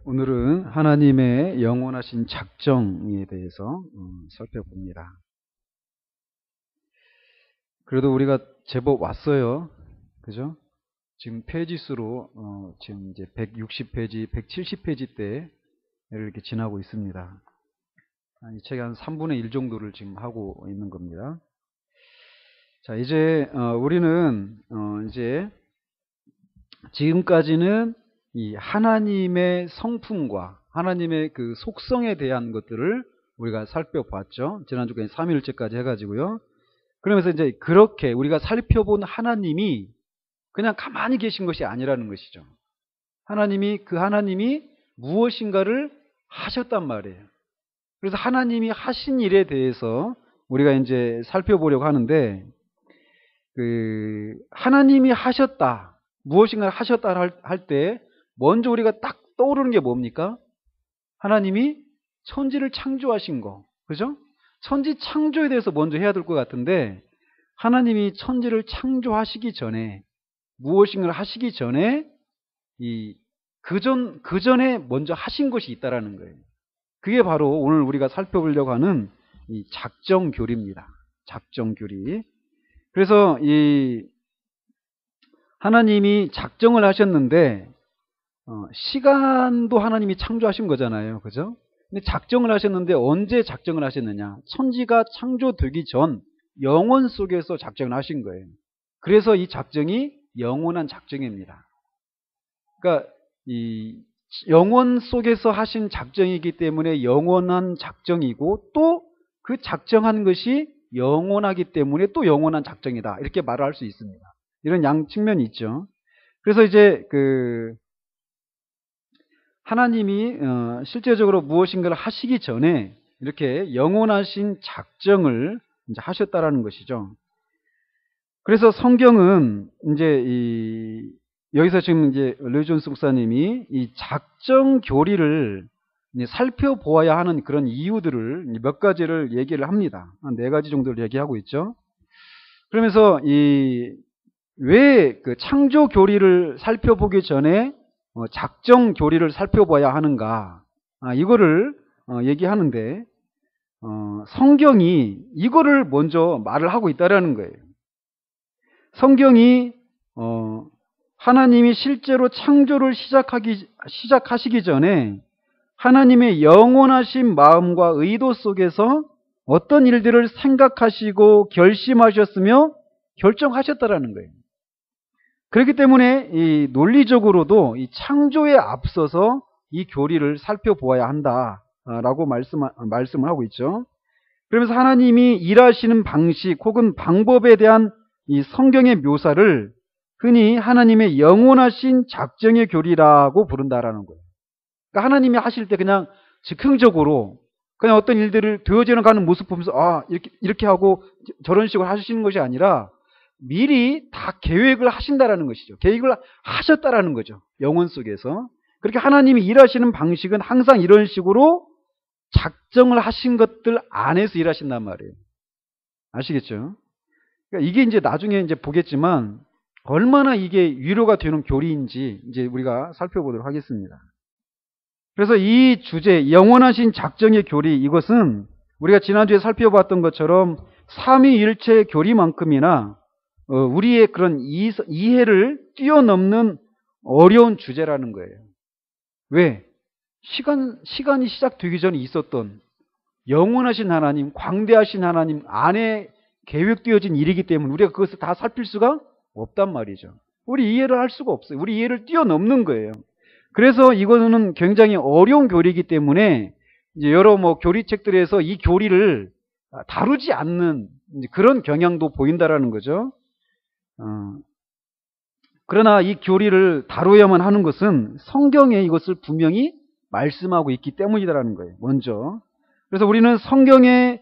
오늘은 하나님의 영원하신 작정에 대해서 살펴봅니다. 그래도 우리가 제법 왔어요. 그죠? 지금 페이지 수로 지금 이제 160페이지, 170페이지 때를 이렇게 지나고 있습니다. 이 책의 한 3분의 1 정도를 지금 하고 있는 겁니다. 자, 이제 우리는 이제 지금까지는 이 하나님의 성품과 하나님의 그 속성에 대한 것들을 우리가 살펴봤죠. 지난주까지 3일째까지 해가지고요. 그러면서 이제 그렇게 우리가 살펴본 하나님이 그냥 가만히 계신 것이 아니라는 것이죠. 하나님이 무엇인가를 하셨단 말이에요. 그래서 하나님이 하신 일에 대해서 우리가 이제 살펴보려고 하는데, 하나님이 하셨다, 무엇인가를 하셨다 할 때 먼저 우리가 딱 떠오르는 게 뭡니까? 하나님이 천지를 창조하신 거, 그죠? 천지 창조에 대해서 먼저 해야 될 것 같은데, 하나님이 천지를 창조하시기 전에, 무엇인가를 하시기 전에 그 전에 먼저 하신 것이 있다라는 거예요. 그게 바로 오늘 우리가 살펴보려고 하는 이 작정교리입니다. 작정교리. 그래서 이 하나님이 작정을 하셨는데, 시간도 하나님이 창조하신 거잖아요. 그죠? 근데 작정을 하셨는데 언제 작정을 하셨느냐? 천지가 창조되기 전 영원 속에서 작정을 하신 거예요. 그래서 이 작정이 영원한 작정입니다. 그러니까 이 영원 속에서 하신 작정이기 때문에 영원한 작정이고, 또 그 작정한 것이 영원하기 때문에 또 영원한 작정이다, 이렇게 말을 할 수 있습니다. 이런 양 측면이 있죠. 그래서 이제 하나님이 실제적으로 무엇인가를 하시기 전에 이렇게 영원하신 작정을 이제 하셨다라는 것이죠. 그래서 성경은 이제 여기서 지금 이제 로이 존스 목사님이 이 작정 교리를 이제 살펴보아야 하는 그런 이유들을 몇 가지를 얘기를 합니다. 한 4가지 정도를 얘기하고 있죠. 그러면서 왜 그 창조 교리를 살펴보기 전에 작정 교리를 살펴봐야 하는가, 이거를 얘기하는데, 성경이 이거를 먼저 말을 하고 있다라는 거예요. 성경이 하나님이 실제로 창조를 시작하시기 전에 하나님의 영원하신 마음과 의도 속에서 어떤 일들을 생각하시고 결심하셨으며 결정하셨다라는 거예요. 그렇기 때문에 이 논리적으로도 이 창조에 앞서서 이 교리를 살펴보아야 한다라고 말씀을 하고 있죠. 그러면서 하나님이 일하시는 방식 혹은 방법에 대한 이 성경의 묘사를 흔히 하나님의 영원하신 작정의 교리라고 부른다라는 거예요. 그러니까 하나님이 하실 때 그냥 즉흥적으로 그냥 어떤 일들을 되어져 가는 모습 보면서 이렇게 하고 저런 식으로 하시는 것이 아니라 미리 다 계획을 하신다라는 것이죠. 계획을 하셨다라는 거죠. 영혼 속에서. 그렇게 하나님이 일하시는 방식은 항상 이런 식으로 작정을 하신 것들 안에서 일하신단 말이에요. 아시겠죠? 그러니까 이게 이제 나중에 이제 보겠지만 얼마나 이게 위로가 되는 교리인지 이제 우리가 살펴보도록 하겠습니다. 그래서 이 주제, 영원하신 작정의 교리, 이것은 우리가 지난주에 살펴봤던 것처럼 삼위일체 교리만큼이나 우리의 그런 이해를 뛰어넘는 어려운 주제라는 거예요. 왜? 시간이 시작되기 전에 있었던 영원하신 하나님, 광대하신 하나님 안에 계획되어진 일이기 때문에 우리가 그것을 다 살필 수가 없단 말이죠. 우리 이해를 할 수가 없어요. 우리 이해를 뛰어넘는 거예요. 그래서 이거는 굉장히 어려운 교리이기 때문에 이제 여러 교리책들에서 이 교리를 다루지 않는 그런 경향도 보인다라는 거죠. 그러나 이 교리를 다루어야만 하는 것은 성경에 이것을 분명히 말씀하고 있기 때문이라는 거예요. 먼저. 그래서 우리는 성경에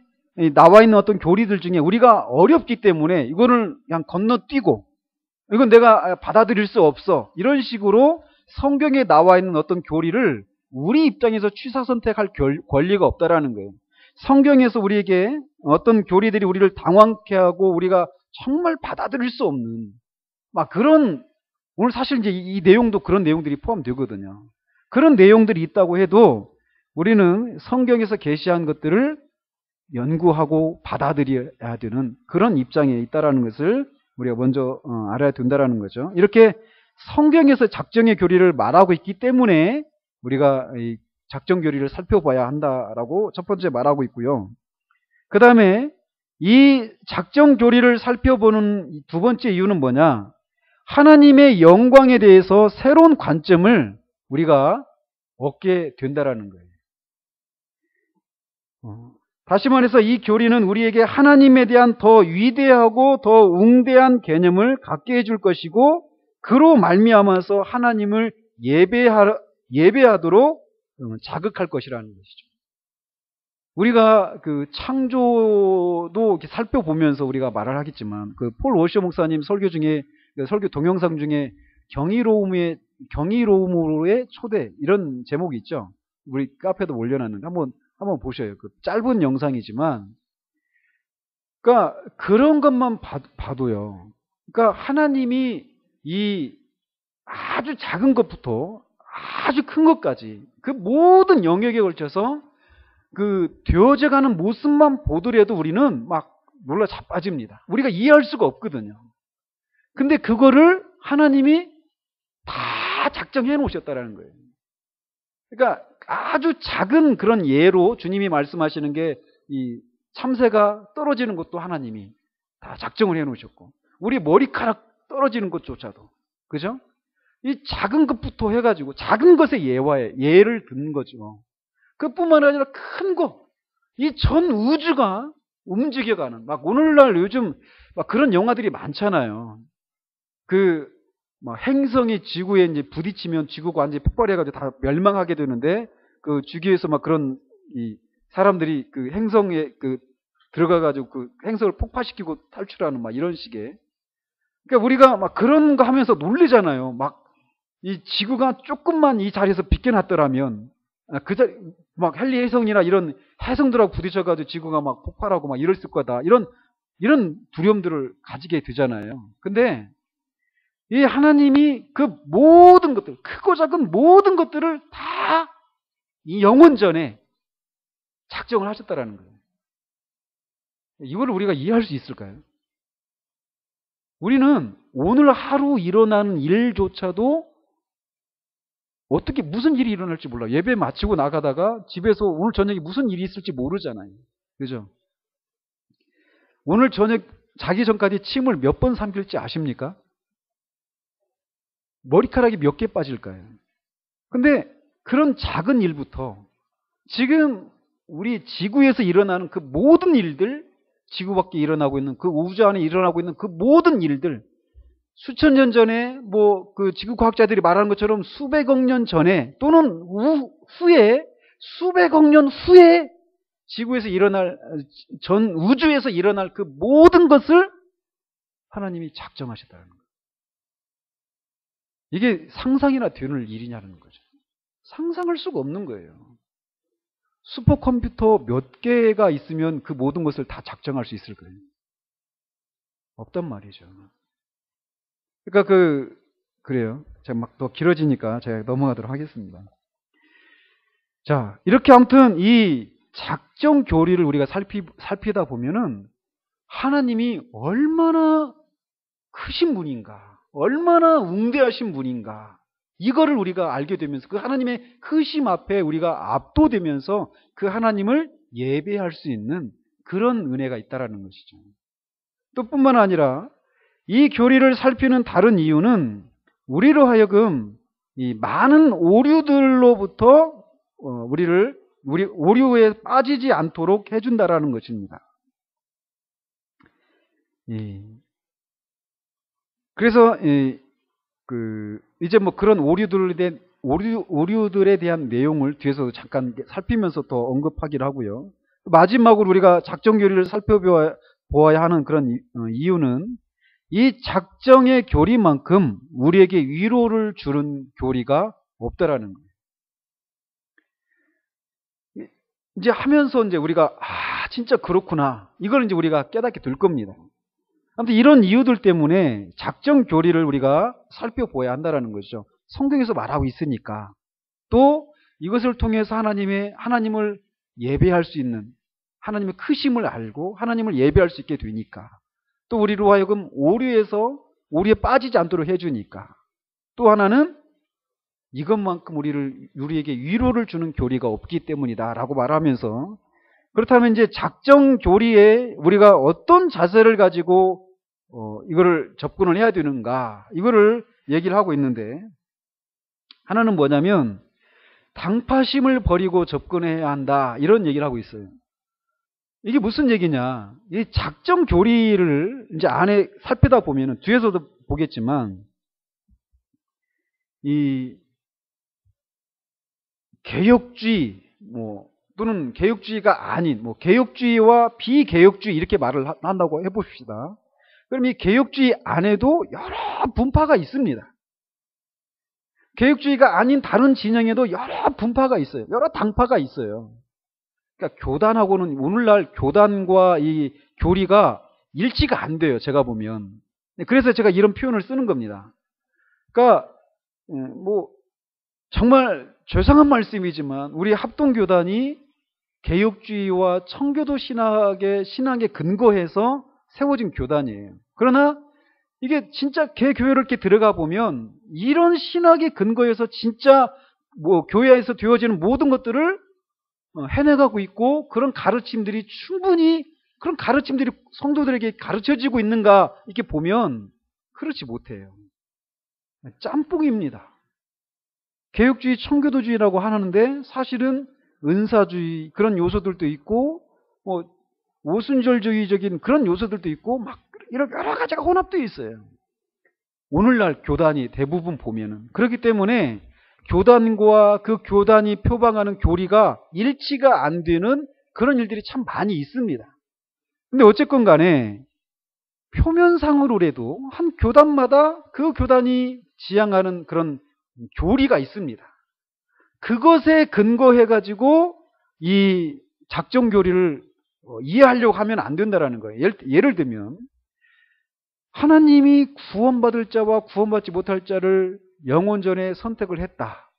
나와 있는 어떤 교리들 중에 우리가 어렵기 때문에 이거를 그냥 건너뛰고, 이건 내가 받아들일 수 없어, 이런 식으로 성경에 나와 있는 어떤 교리를 우리 입장에서 취사 선택할 권리가 없다라는 거예요. 성경에서 우리에게 어떤 교리들이 우리를 당황케 하고 우리가 정말 받아들일 수 없는 그런, 오늘 사실 이제 이 내용도 그런 내용들이 포함되거든요. 그런 내용들이 있다고 해도 우리는 성경에서 계시한 것들을 연구하고 받아들여야 되는 그런 입장에 있다라는 것을 우리가 먼저 알아야 된다라는 거죠. 이렇게 성경에서 작정의 교리를 말하고 있기 때문에 우리가 이 작정 교리를 살펴봐야 한다라고 첫 번째 말하고 있고요. 그 다음에 이 작정 교리를 살펴보는 두 번째 이유는 뭐냐? 하나님의 영광에 대해서 새로운 관점을 우리가 얻게 된다라는 거예요. 다시 말해서 이 교리는 우리에게 하나님에 대한 더 위대하고 더 웅대한 개념을 갖게 해줄 것이고, 그로 말미암아서 하나님을 예배하도록 자극할 것이라는 것이죠. 우리가 그 창조도 이렇게 살펴보면서 우리가 말을 하겠지만, 그 폴 워셔 목사님 설교 중에, 설교 동영상 중에 경이로움으로의 초대, 이런 제목이 있죠. 우리 카페도 올려놨는데 한번 보셔요. 그 짧은 영상이지만, 그러니까 그런 것만 봐도요. 그러니까 하나님이 이 아주 작은 것부터 아주 큰 것까지 그 모든 영역에 걸쳐서 그 되어져가는 모습만 보더라도 우리는 막 놀라 자빠집니다. 우리가 이해할 수가 없거든요. 근데 그거를 하나님이 다 작정해 놓으셨다라는 거예요. 그러니까 아주 작은 그런 예로 주님이 말씀하시는 게 이 참새가 떨어지는 것도 하나님이 다 작정을 해 놓으셨고, 우리 머리카락 떨어지는 것조차도, 그죠? 이 작은 것부터 해가지고 작은 것의 예를 든 거죠. 그뿐만 아니라 큰 거, 이 전 우주가 움직여가는, 막 오늘날 요즘 막 그런 영화들이 많잖아요. 막 행성이 지구에 이제 부딪히면 지구가 완전히 폭발해가지고 다 멸망하게 되는데, 그 주위에서 막 그런 이 사람들이 그 행성에 들어가가지고 그 행성을 폭파시키고 탈출하는 막 이런 식의. 그러니까 우리가 막 그런 거 하면서 놀리잖아요. 막 이 지구가 조금만 이 자리에서 비껴났더라면, 막 헨리 해성이나 이런 해성들하고 부딪혀가지고 지구가 막 폭발하고 막 이랬을 거다. 이런 두려움들을 가지게 되잖아요. 근데 이 하나님이 그 모든 것들, 크고 작은 모든 것들을 다 이 영원전에 작정을 하셨다라는 거예요. 이걸 우리가 이해할 수 있을까요? 우리는 오늘 하루 일어나는 일조차도 어떻게 무슨 일이 일어날지 몰라요. 예배 마치고 나가다가 집에서 오늘 저녁에 무슨 일이 있을지 모르잖아요. 그죠? 오늘 저녁 자기 전까지 침을 몇 번 삼킬지 아십니까? 머리카락이 몇 개 빠질까요? 근데 그런 작은 일부터 지금 우리 지구에서 일어나는 그 모든 일들, 지구 밖에 일어나고 있는 그 우주 안에 일어나고 있는 그 모든 일들, 수천 년 전에 뭐 그 지구 과학자들이 말하는 것처럼 수백억 년 전에 또는 후에 수백억 년 후에 지구에서 일어날, 전 우주에서 일어날 그 모든 것을 하나님이 작정하셨다는 거예요. 이게 상상이나 되는 일이냐는 거죠. 상상할 수가 없는 거예요. 슈퍼컴퓨터 몇 개가 있으면 그 모든 것을 다 작정할 수 있을 거예요. 없단 말이죠. 그러니까 그래요. 제가 막 더 길어지니까 제가 넘어가도록 하겠습니다. 자, 이렇게 아무튼 이 작정 교리를 우리가 살피다 보면은 하나님이 얼마나 크신 분인가, 얼마나 웅대하신 분인가, 이거를 우리가 알게 되면서 그 하나님의 크심 앞에 우리가 압도되면서 그 하나님을 예배할 수 있는 그런 은혜가 있다라는 것이죠. 또 뿐만 아니라 이 교리를 살피는 다른 이유는 우리로 하여금 이 많은 오류들로부터 우리 오류에 빠지지 않도록 해준다라는 것입니다. 그래서 이제 뭐 그런 오류들에 대한 내용을 뒤에서 잠깐 살피면서 더 언급하기를 하고요. 마지막으로 우리가 작정 교리를 살펴보아야 하는 그런 이유는 이 작정의 교리만큼 우리에게 위로를 주는 교리가 없다라는 거예요. 이제 하면서 이제 우리가 진짜 그렇구나, 이걸 이제 우리가 깨닫게 될 겁니다. 아무튼 이런 이유들 때문에 작정 교리를 우리가 살펴보아야 한다는 거죠. 성경에서 말하고 있으니까. 또 이것을 통해서 하나님을 예배할 수 있는, 하나님의 크심을 알고 하나님을 예배할 수 있게 되니까, 또 우리로 하여금 오류에 빠지지 않도록 해주니까, 또 하나는 이것만큼 우리에게 위로를 주는 교리가 없기 때문이다라고 말하면서, 그렇다면 이제 작정 교리에 우리가 어떤 자세를 가지고 이거를 접근을 해야 되는가, 이거를 얘기를 하고 있는데, 하나는 뭐냐면 당파심을 버리고 접근해야 한다, 이런 얘기를 하고 있어요. 이게 무슨 얘기냐? 이 작정 교리를 이제 안에 살피다 보면은, 뒤에서도 보겠지만, 이 개혁주의, 또는 개혁주의가 아닌, 개혁주의와 비개혁주의 이렇게 말을 한다고 해봅시다. 그럼 이 개혁주의 안에도 여러 분파가 있습니다. 개혁주의가 아닌 다른 진영에도 여러 분파가 있어요. 여러 당파가 있어요. 그러니까 교단하고는, 오늘날 교단과 이 교리가 일치가 안 돼요, 제가 보면. 그래서 제가 이런 표현을 쓰는 겁니다. 그러니까 정말 죄송한 말씀이지만 우리 합동교단이 개혁주의와 청교도 신학에 근거해서 세워진 교단이에요. 그러나 이게 진짜 개교회를 이렇게 들어가 보면 이런 신학에 근거해서 진짜 교회에서 되어지는 모든 것들을 해내가고 있고, 그런 가르침들이 성도들에게 가르쳐지고 있는가, 이렇게 보면 그렇지 못해요. 짬뽕입니다. 개혁주의, 청교도주의라고 하는데 사실은 은사주의 그런 요소들도 있고, 오순절주의적인 그런 요소들도 있고, 막 이런 여러 가지가 혼합되어 있어요. 오늘날 교단이 대부분 보면은. 그렇기 때문에 교단과 그 교단이 표방하는 교리가 일치가 안 되는 그런 일들이 참 많이 있습니다. 근데 어쨌건 간에 표면상으로라도 한 교단마다 그 교단이 지향하는 그런 교리가 있습니다. 그것에 근거해가지고 이 작정교리를 이해하려고 하면 안 된다는 거예요. 예를 들면 하나님이 구원받을 자와 구원받지 못할 자를 영혼전에 선택을 했다.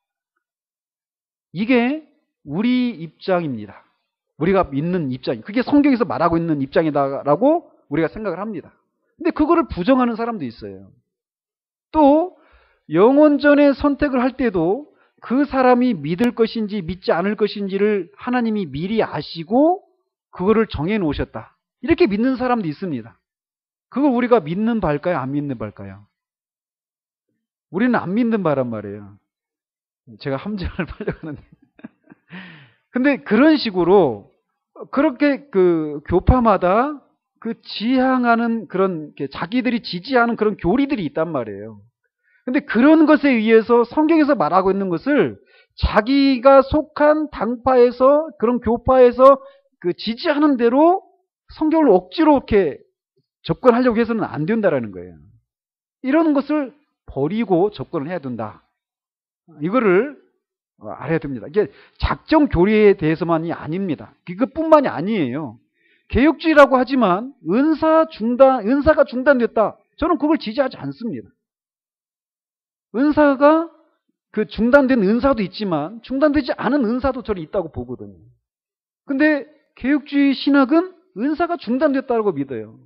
이게 우리 입장입니다. 우리가 믿는 입장, 그게 성경에서 말하고 있는 입장이다라고 우리가 생각을 합니다. 근데 그거를 부정하는 사람도 있어요. 또 영혼전에 선택을 할 때도 그 사람이 믿을 것인지 믿지 않을 것인지를 하나님이 미리 아시고 그거를 정해 놓으셨다, 이렇게 믿는 사람도 있습니다. 그걸 우리가 믿는 바일까요? 안 믿는 바일까요? 우리는 안 믿는 바란 말이에요. 제가 함정을 팔려고 하는데. 근데 그런 식으로 그렇게 그 교파마다 그 지향하는 그런, 자기들이 지지하는 그런 교리들이 있단 말이에요. 근데 그런 것에 의해서 성경에서 말하고 있는 것을 자기가 속한 당파에서, 그런 교파에서 그 지지하는 대로 성경을 억지로 이렇게 접근하려고 해서는 안 된다라는 거예요. 이런 것을 버리고 접근을 해야 된다. 이거를 알아야 됩니다. 이게 작정 교리에 대해서만이 아닙니다. 그것뿐만이 아니에요. 개혁주의라고 하지만 은사가 중단됐다, 저는 그걸 지지하지 않습니다. 은사가 중단된 은사도 있지만 중단되지 않은 은사도 저는 있다고 보거든요. 근데 개혁주의 신학은 은사가 중단됐다고 믿어요.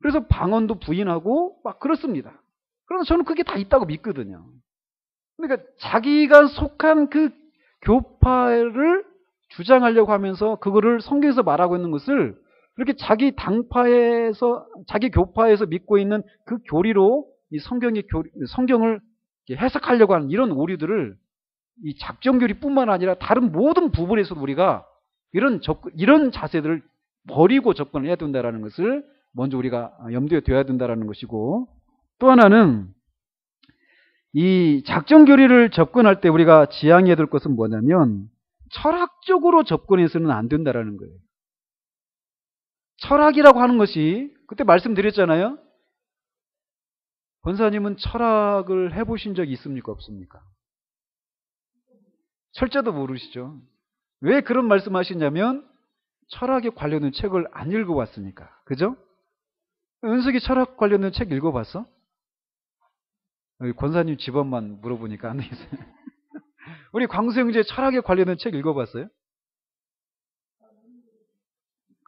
그래서 방언도 부인하고 막 그렇습니다. 그러나 저는 그게 다 있다고 믿거든요. 그러니까 자기가 속한 그 교파를 주장하려고 하면서 그거를 성경에서 말하고 있는 것을 그렇게 자기 당파에서, 자기 교파에서 믿고 있는 그 교리로 이 성경을 해석하려고 하는 이런 오류들을, 이 작정교리뿐만 아니라 다른 모든 부분에서도 우리가 이런 자세들을 버리고 접근을 해야 된다는 것을 먼저 우리가 염두에 둬야 된다는 것이고, 또 하나는 이 작정교리를 접근할 때 우리가 지향해야 될 것은 뭐냐면 철학적으로 접근해서는 안 된다는 거예요. 철학이라고 하는 것이, 그때 말씀드렸잖아요. 권사님은 철학을 해보신 적이 있습니까? 없습니까? 철자도 모르시죠. 왜 그런 말씀 하시냐면 철학에 관련된 책을 안 읽어봤으니까. 그죠? 은석이 철학 관련된 책 읽어봤어? 권사님 집안만 물어보니까 안 되겠어요. 우리 광수 형제 철학에 관련된 책 읽어봤어요?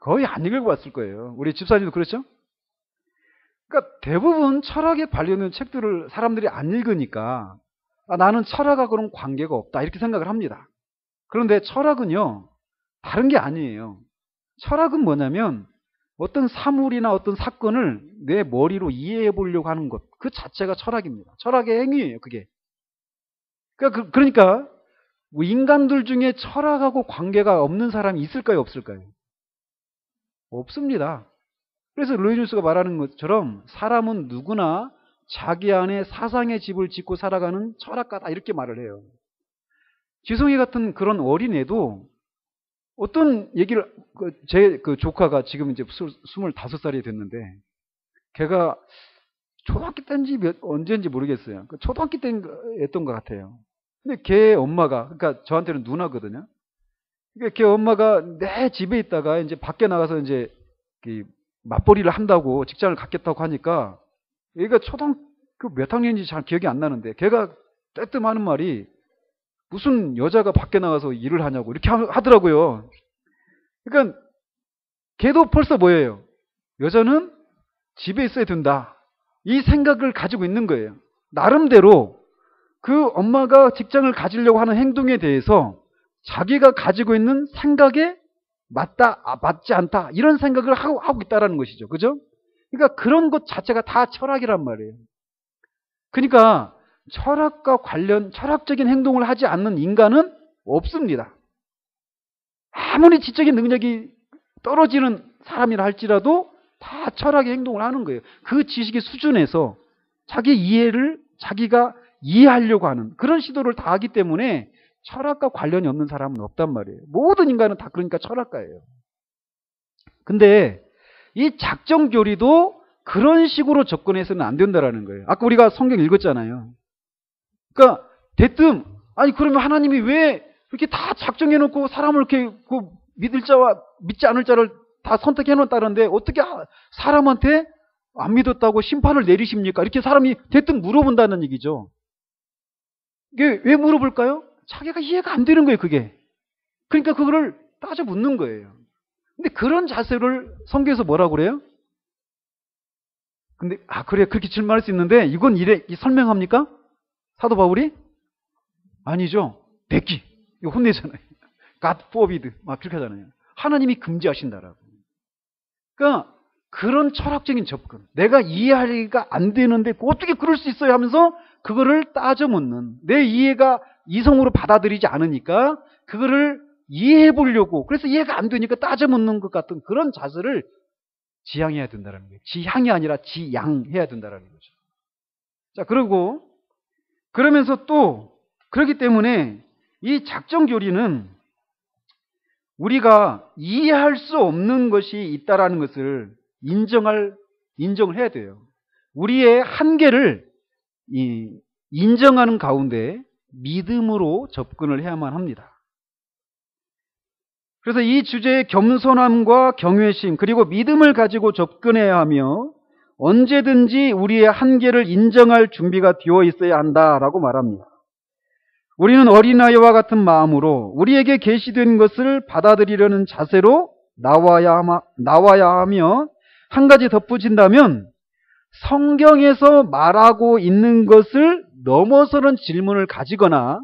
거의 안 읽어봤을 거예요. 우리 집사님도 그렇죠? 그러니까 대부분 철학에 관련된 책들을 사람들이 안 읽으니까 나는 철학하고는 관계가 없다 이렇게 생각을 합니다. 그런데 철학은요 다른 게 아니에요. 철학은 뭐냐면 어떤 사물이나 어떤 사건을 내 머리로 이해해 보려고 하는 것, 그 자체가 철학입니다. 철학의 행위예요, 그게. 그러니까 뭐 인간들 중에 철학하고 관계가 없는 사람이 있을까요, 없을까요? 없습니다. 그래서 루이누스가 말하는 것처럼 사람은 누구나 자기 안에 사상의 집을 짓고 살아가는 철학가다 이렇게 말을 해요. 지성이 같은 그런 어린애도 어떤 얘기를 제 조카가 지금 이제 25살이 됐는데 걔가 초등학교 때인지 언제인지 모르겠어요. 초등학교 때였던 것 같아요. 근데 걔 엄마가 그러니까 저한테는 누나거든요. 그러니까 걔 엄마가 내 집에 있다가 이제 밖에 나가서 이제 맞벌이를 한다고 직장을 갖겠다고 하니까 얘가 초등학교 몇 학년인지 잘 기억이 안 나는데 걔가 뜨끔하는 말이 무슨 여자가 밖에 나가서 일을 하냐고 이렇게 하더라고요. 그러니까 걔도 벌써 뭐예요? 여자는 집에 있어야 된다. 이 생각을 가지고 있는 거예요. 나름대로 그 엄마가 직장을 가지려고 하는 행동에 대해서 자기가 가지고 있는 생각에 맞다, 맞지 않다 이런 생각을 하고 있다는 것이죠. 그죠? 그러니까 그런 것 자체가 다 철학이란 말이에요. 그러니까 철학과 관련 철학적인 행동을 하지 않는 인간은 없습니다. 아무리 지적인 능력이 떨어지는 사람이라 할지라도 다 철학의 행동을 하는 거예요. 그 지식의 수준에서 자기 이해를 자기가 이해하려고 하는 그런 시도를 다 하기 때문에 철학과 관련이 없는 사람은 없단 말이에요. 모든 인간은 다 그러니까 철학가예요. 근데 이 작정교리도 그런 식으로 접근해서는 안 된다라는 거예요. 아까 우리가 성경 읽었잖아요. 그러니까 대뜸 아니 그러면 하나님이 왜 이렇게 다 작정해놓고 사람을 이렇게 믿을 자와 믿지 않을 자를 다 선택해놓았다는데 어떻게 사람한테 안 믿었다고 심판을 내리십니까? 이렇게 사람이 대뜸 물어본다는 얘기죠. 이게 왜 물어볼까요? 자기가 이해가 안 되는 거예요, 그게. 그러니까 그거를 따져 묻는 거예요. 근데 그런 자세를 성경에서 뭐라고 그래요? 근데 그래 그렇게 질문할 수 있는데 이건 설명합니까? 사도 바울이? 아니죠. 백기. 이거 혼내잖아요. God forbid. 막 그렇게 하잖아요. 하나님이 금지하신다라고. 그러니까 그런 철학적인 접근. 내가 이해하기가 안 되는데 어떻게 그럴 수 있어요 하면서 그거를 따져 묻는. 내 이해가 이성으로 받아들이지 않으니까 그거를 이해해 보려고 그래서 이해가 안 되니까 따져 묻는 것 같은 그런 자세를 지향해야 된다는 거예요. 지향이 아니라 지양해야 된다는 거죠. 자, 그러면서 또 그렇기 때문에 이 작정교리는 우리가 이해할 수 없는 것이 있다라는 것을 인정을 해야 돼요. 우리의 한계를 인정하는 가운데 믿음으로 접근을 해야만 합니다. 그래서 이 주제의 겸손함과 경외심 그리고 믿음을 가지고 접근해야 하며 언제든지 우리의 한계를 인정할 준비가 되어 있어야 한다라고 말합니다. 우리는 어린아이와 같은 마음으로 우리에게 계시된 것을 받아들이려는 자세로 나와야 하며 한 가지 덧붙인다면 성경에서 말하고 있는 것을 넘어서는 질문을 가지거나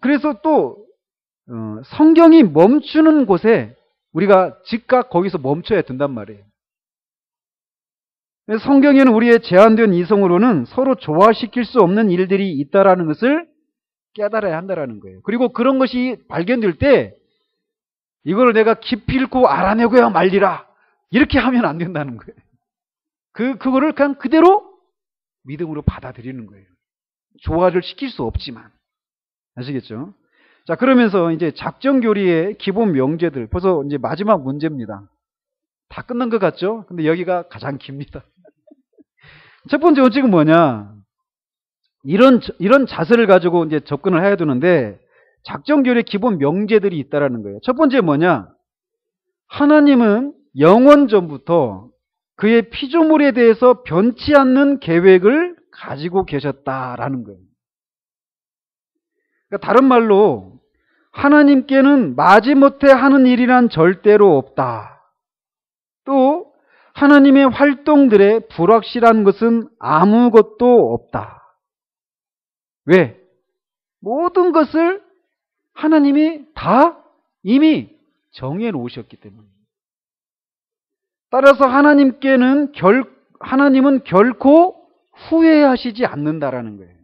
그래서 성경이 멈추는 곳에 우리가 즉각 거기서 멈춰야 된단 말이에요. 성경에는 우리의 제한된 이성으로는 서로 조화시킬 수 없는 일들이 있다라는 것을 깨달아야 한다라는 거예요. 그리고 그런 것이 발견될 때 이걸 내가 기필코 알아내고야 말리라 이렇게 하면 안 된다는 거예요. 그거를 그냥 그대로 믿음으로 받아들이는 거예요. 조화를 시킬 수 없지만. 아시겠죠? 자, 그러면서 이제 작정교리의 기본 명제들 벌써 이제 마지막 문제입니다. 다 끝난 것 같죠? 근데 여기가 가장 깁니다. 첫 번째 원칙은 뭐냐? 이런 자세를 가지고 이제 접근을 해야 되는데 작정교리의 기본 명제들이 있다라는 거예요. 첫 번째 뭐냐? 하나님은 영원 전부터 그의 피조물에 대해서 변치 않는 계획을 가지고 계셨다라는 거예요. 그러니까 다른 말로 하나님께는 마지못해 하는 일이란 절대로 없다. 또 하나님의 활동들에 불확실한 것은 아무것도 없다. 왜? 모든 것을 하나님이 다 이미 정해 놓으셨기 때문에. 따라서 하나님은 결코 후회하시지 않는다라는 거예요.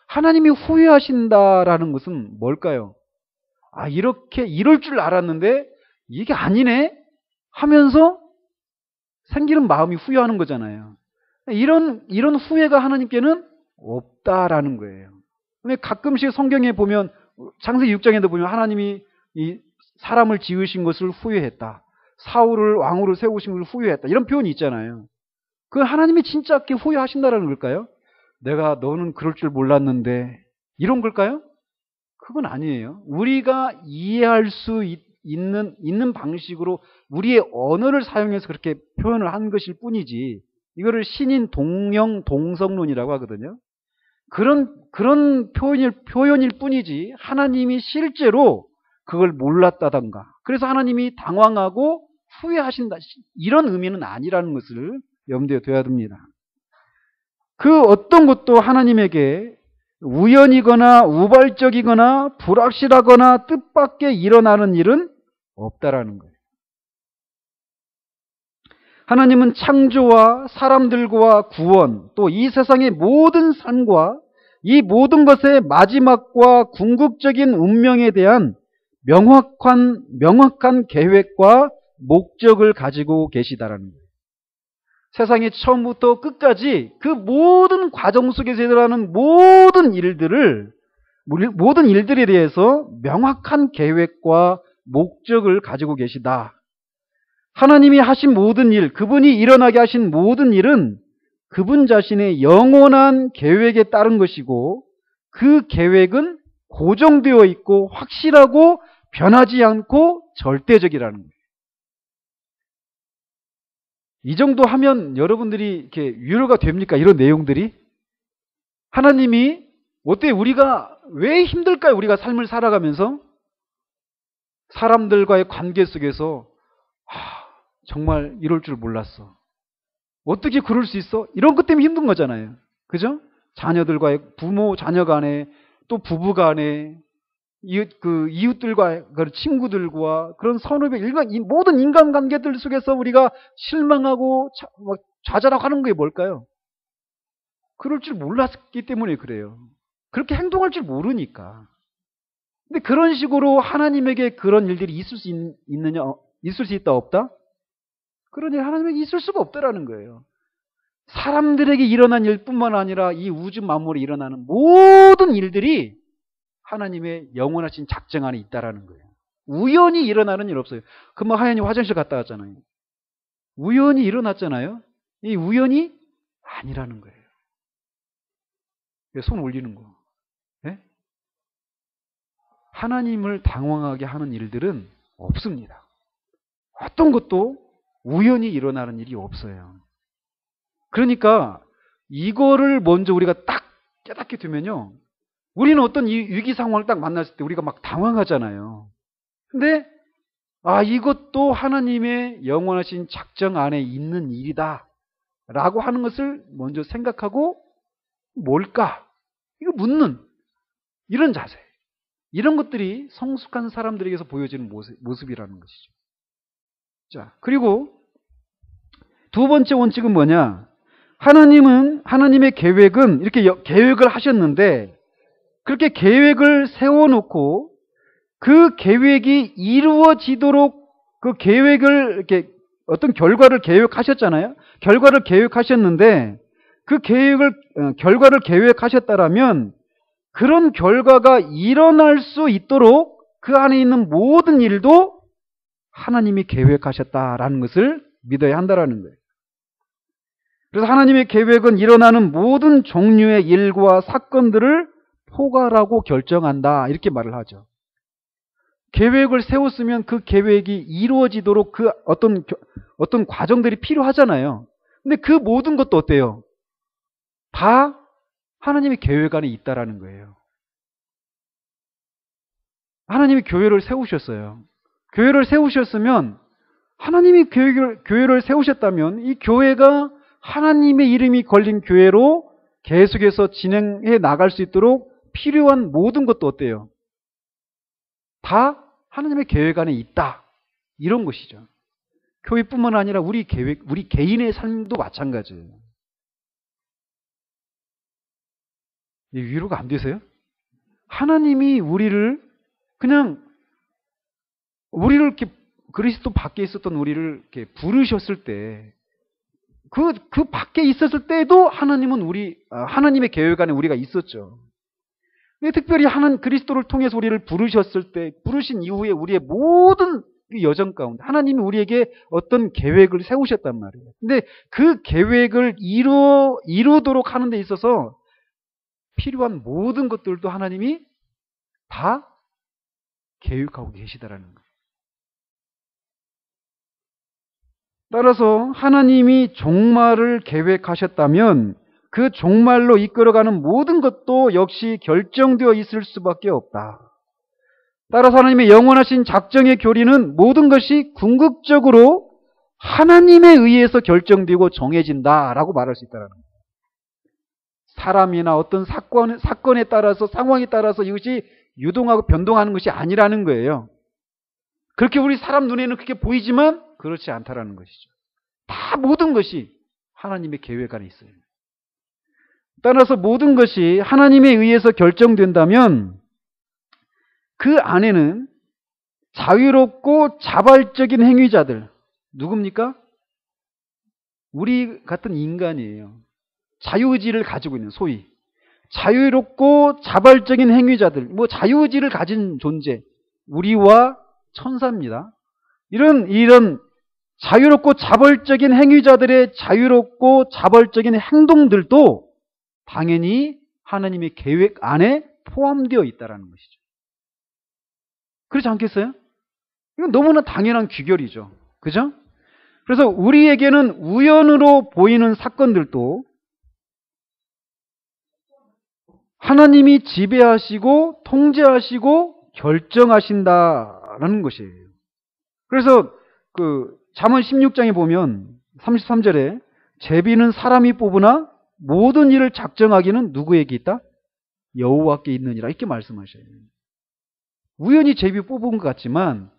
하나님이 후회하신다라는 것은 뭘까요? 아, 이렇게 이럴 줄 알았는데 이게 아니네 하면서 생기는 마음이 후회하는 거잖아요. 이런 후회가 하나님께는 없다라는 거예요. 근데 가끔씩 성경에 보면 창세기 6장에도 보면 하나님이 이 사람을 지으신 것을 후회했다. 사울을 왕으로 세우신 것을 후회했다. 이런 표현이 있잖아요. 그건 하나님이 진짜 후회하신다라는 걸까요? 내가 너는 그럴 줄 몰랐는데 이런 걸까요? 그건 아니에요. 우리가 이해할 수 있는 방식으로 우리의 언어를 사용해서 그렇게 표현을 한 것일 뿐이지, 이거를 신인 동형 동성론이라고 하거든요. 그런 표현일 뿐이지 하나님이 실제로 그걸 몰랐다던가 그래서 하나님이 당황하고 후회하신다 이런 의미는 아니라는 것을 염두에 둬야 됩니다. 그 어떤 것도 하나님에게 우연이거나 우발적이거나 불확실하거나 뜻밖의 일어나는 일은 없다라는 거예요. 하나님은 창조와 사람들과 구원, 또 이 세상의 모든 삶과 이 모든 것의 마지막과 궁극적인 운명에 대한 명확한 계획과 목적을 가지고 계시다라는 거예요. 세상의 처음부터 끝까지 그 모든 과정 속에서 일어나는 모든 일들에 대해서 명확한 계획과 목적을 가지고 계시다. 하나님이 하신 모든 일, 그분이 일어나게 하신 모든 일은 그분 자신의 영원한 계획에 따른 것이고 그 계획은 고정되어 있고 확실하고 변하지 않고 절대적이라는 거예요. 이 정도 하면 여러분들이 이렇게 위로가 됩니까? 이런 내용들이? 하나님이 어때 우리가 왜 힘들까요? 우리가 삶을 살아가면서 사람들과의 관계 속에서 정말 이럴 줄 몰랐어. 어떻게 그럴 수 있어? 이런 것 때문에 힘든 거잖아요. 그죠? 자녀들과의 부모, 자녀 간에 또 부부 간에 이웃들과 친구들과 그런 선후배 모든 인간관계들 속에서 우리가 실망하고 좌절하고 하는 게 뭘까요? 그럴 줄 몰랐기 때문에 그래요. 그렇게 행동할 줄 모르니까. 근데 그런 식으로 하나님에게 그런 일들이 있을 수 있다 없다? 그런 일 하나님에게 있을 수가 없다라는 거예요. 사람들에게 일어난 일뿐만 아니라 이 우주 만물에 일어나는 모든 일들이 하나님의 영원하신 작정 안에 있다라는 거예요. 우연히 일어나는 일 없어요. 금방 하연이 화장실 갔다 왔잖아요. 우연히 일어났잖아요. 이 우연이 아니라는 거예요. 손 올리는 거. 네? 하나님을 당황하게 하는 일들은 없습니다. 어떤 것도 우연히 일어나는 일이 없어요. 그러니까 이거를 먼저 우리가 딱 깨닫게 되면요. 우리는 어떤 위기 상황을 딱 만났을 때 우리가 막 당황하잖아요. 근데 이것도 하나님의 영원하신 작정 안에 있는 일이다 라고 하는 것을 먼저 생각하고 뭘까? 이거 묻는 이런 자세, 이런 것들이 성숙한 사람들에게서 보여지는 모습이라는 것이죠. 자, 그리고 두 번째 원칙은 뭐냐? 하나님의 계획은 이렇게 계획을 하셨는데 그렇게 계획을 세워놓고 그 계획이 이루어지도록 그 계획을 이렇게 어떤 결과를 계획하셨잖아요. 결과를 계획하셨는데 그 결과를 계획하셨다라면 그런 결과가 일어날 수 있도록 그 안에 있는 모든 일도 하나님이 계획하셨다라는 것을 믿어야 한다라는 거예요. 그래서 하나님의 계획은 일어나는 모든 종류의 일과 사건들을 포괄하고 결정한다 이렇게 말을 하죠. 계획을 세웠으면 그 계획이 이루어지도록 그 어떤 과정들이 필요하잖아요. 근데 그 모든 것도 어때요? 다 하나님의 계획 안에 있다라는 거예요. 하나님이 교회를 세우셨어요. 교회를 세우셨으면 하나님이 교회를 세우셨다면 이 교회가 하나님의 이름이 걸린 교회로 계속해서 진행해 나갈 수 있도록 필요한 모든 것도 어때요? 다 하나님의 계획 안에 있다. 이런 것이죠. 교회뿐만 아니라 우리 개인의 삶도 마찬가지예요. 위로가 안 되세요? 하나님이 우리를 이렇게 그리스도 밖에 있었던 우리를 이렇게 부르셨을 때, 그 밖에 있었을 때도 하나님의 계획 안에 우리가 있었죠. 근데 특별히 그리스도를 통해서 우리를 부르셨을 때, 부르신 이후에 우리의 모든 여정 가운데 하나님이 우리에게 어떤 계획을 세우셨단 말이에요. 근데 그 계획을 이루도록 하는 데 있어서 필요한 모든 것들도 하나님이 다 계획하고 계시다라는 거예요. 따라서 하나님이 종말을 계획하셨다면 그 종말로 이끌어가는 모든 것도 역시 결정되어 있을 수밖에 없다. 따라서 하나님의 영원하신 작정의 교리는 모든 것이 궁극적으로 하나님에 의해서 결정되고 정해진다라고 말할 수 있다는 거예요. 사람이나 어떤 사건에 따라서, 상황에 따라서 이것이 유동하고 변동하는 것이 아니라는 거예요. 그렇게 우리 사람 눈에는 그렇게 보이지만 그렇지 않다라는 것이죠. 다 모든 것이 하나님의 계획 안에 있어요. 따라서 모든 것이 하나님에 의해서 결정된다면 그 안에는 자유롭고 자발적인 행위자들, 누굽니까? 우리 같은 인간이에요. 자유의지를 가지고 있는, 소위 자유롭고 자발적인 행위자들, 자유의지를 가진 존재, 우리와 천사입니다. 이런 자유롭고 자발적인 행위자들의 자유롭고 자발적인 행동들도 당연히 하나님의 계획 안에 포함되어 있다는 것이죠. 그렇지 않겠어요? 이건 너무나 당연한 귀결이죠. 그죠? 그래서 우리에게는 우연으로 보이는 사건들도 하나님이 지배하시고 통제하시고 결정하신다라는 것이에요. 그래서 잠언 16장에 보면 33절에 제비는 사람이 뽑으나 모든 일을 작정하기는 누구에게 있다? 여호와께 있느니라, 이렇게 말씀하셔요. 우연히 제비 뽑은 것 같지만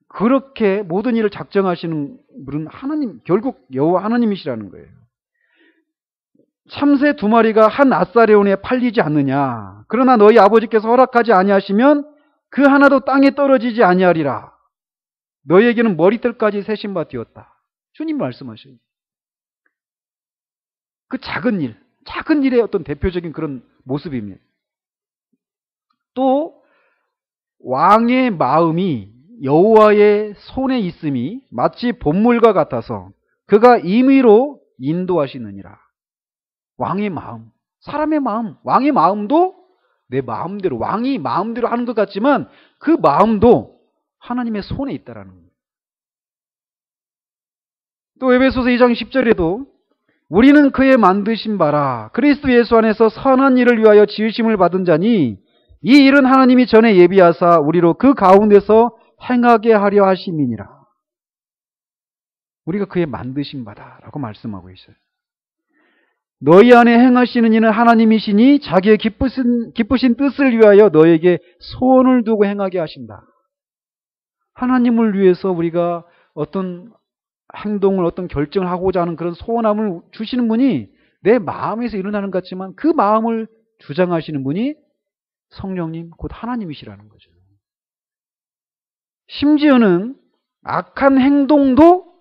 그렇게 모든 일을 작정하시는 분은 하나님, 결국 여호와 하나님이시라는 거예요. 참새 2마리가 한 앗사레온에 팔리지 않느냐. 그러나 너희 아버지께서 허락하지 아니하시면 그 하나도 땅에 떨어지지 아니하리라. 너희에게는 머리털까지 세신 바 되었다. 주님 말씀하셔요. 그 작은 일의 어떤 대표적인 그런 모습입니다. 또 왕의 마음이 여호와의 손에 있음이 마치 본물과 같아서 그가 임의로 인도하시느니라. 왕의 마음, 사람의 마음, 왕의 마음도 내 마음대로, 왕이 마음대로 하는 것 같지만 그 마음도 하나님의 손에 있다라는 거예요. 또 에베소서 2장 10절에도 우리는 그의 만드신 바라 그리스도 예수 안에서 선한 일을 위하여 지으심을 받은 자니 이 일은 하나님이 전에 예비하사 우리로 그 가운데서 행하게 하려 하심이니라. 우리가 그의 만드신 바다라고 말씀하고 있어요. 너희 안에 행하시는 이는 하나님이시니 자기의 기쁘신 뜻을 위하여 너에게 소원을 두고 행하게 하신다. 하나님을 위해서 우리가 어떤 행동을, 어떤 결정을 하고자 하는 그런 소원함을 주시는 분이 내 마음에서 일어나는 것 같지만 그 마음을 주장하시는 분이 성령님, 곧 하나님이시라는 거죠. 심지어는 악한 행동도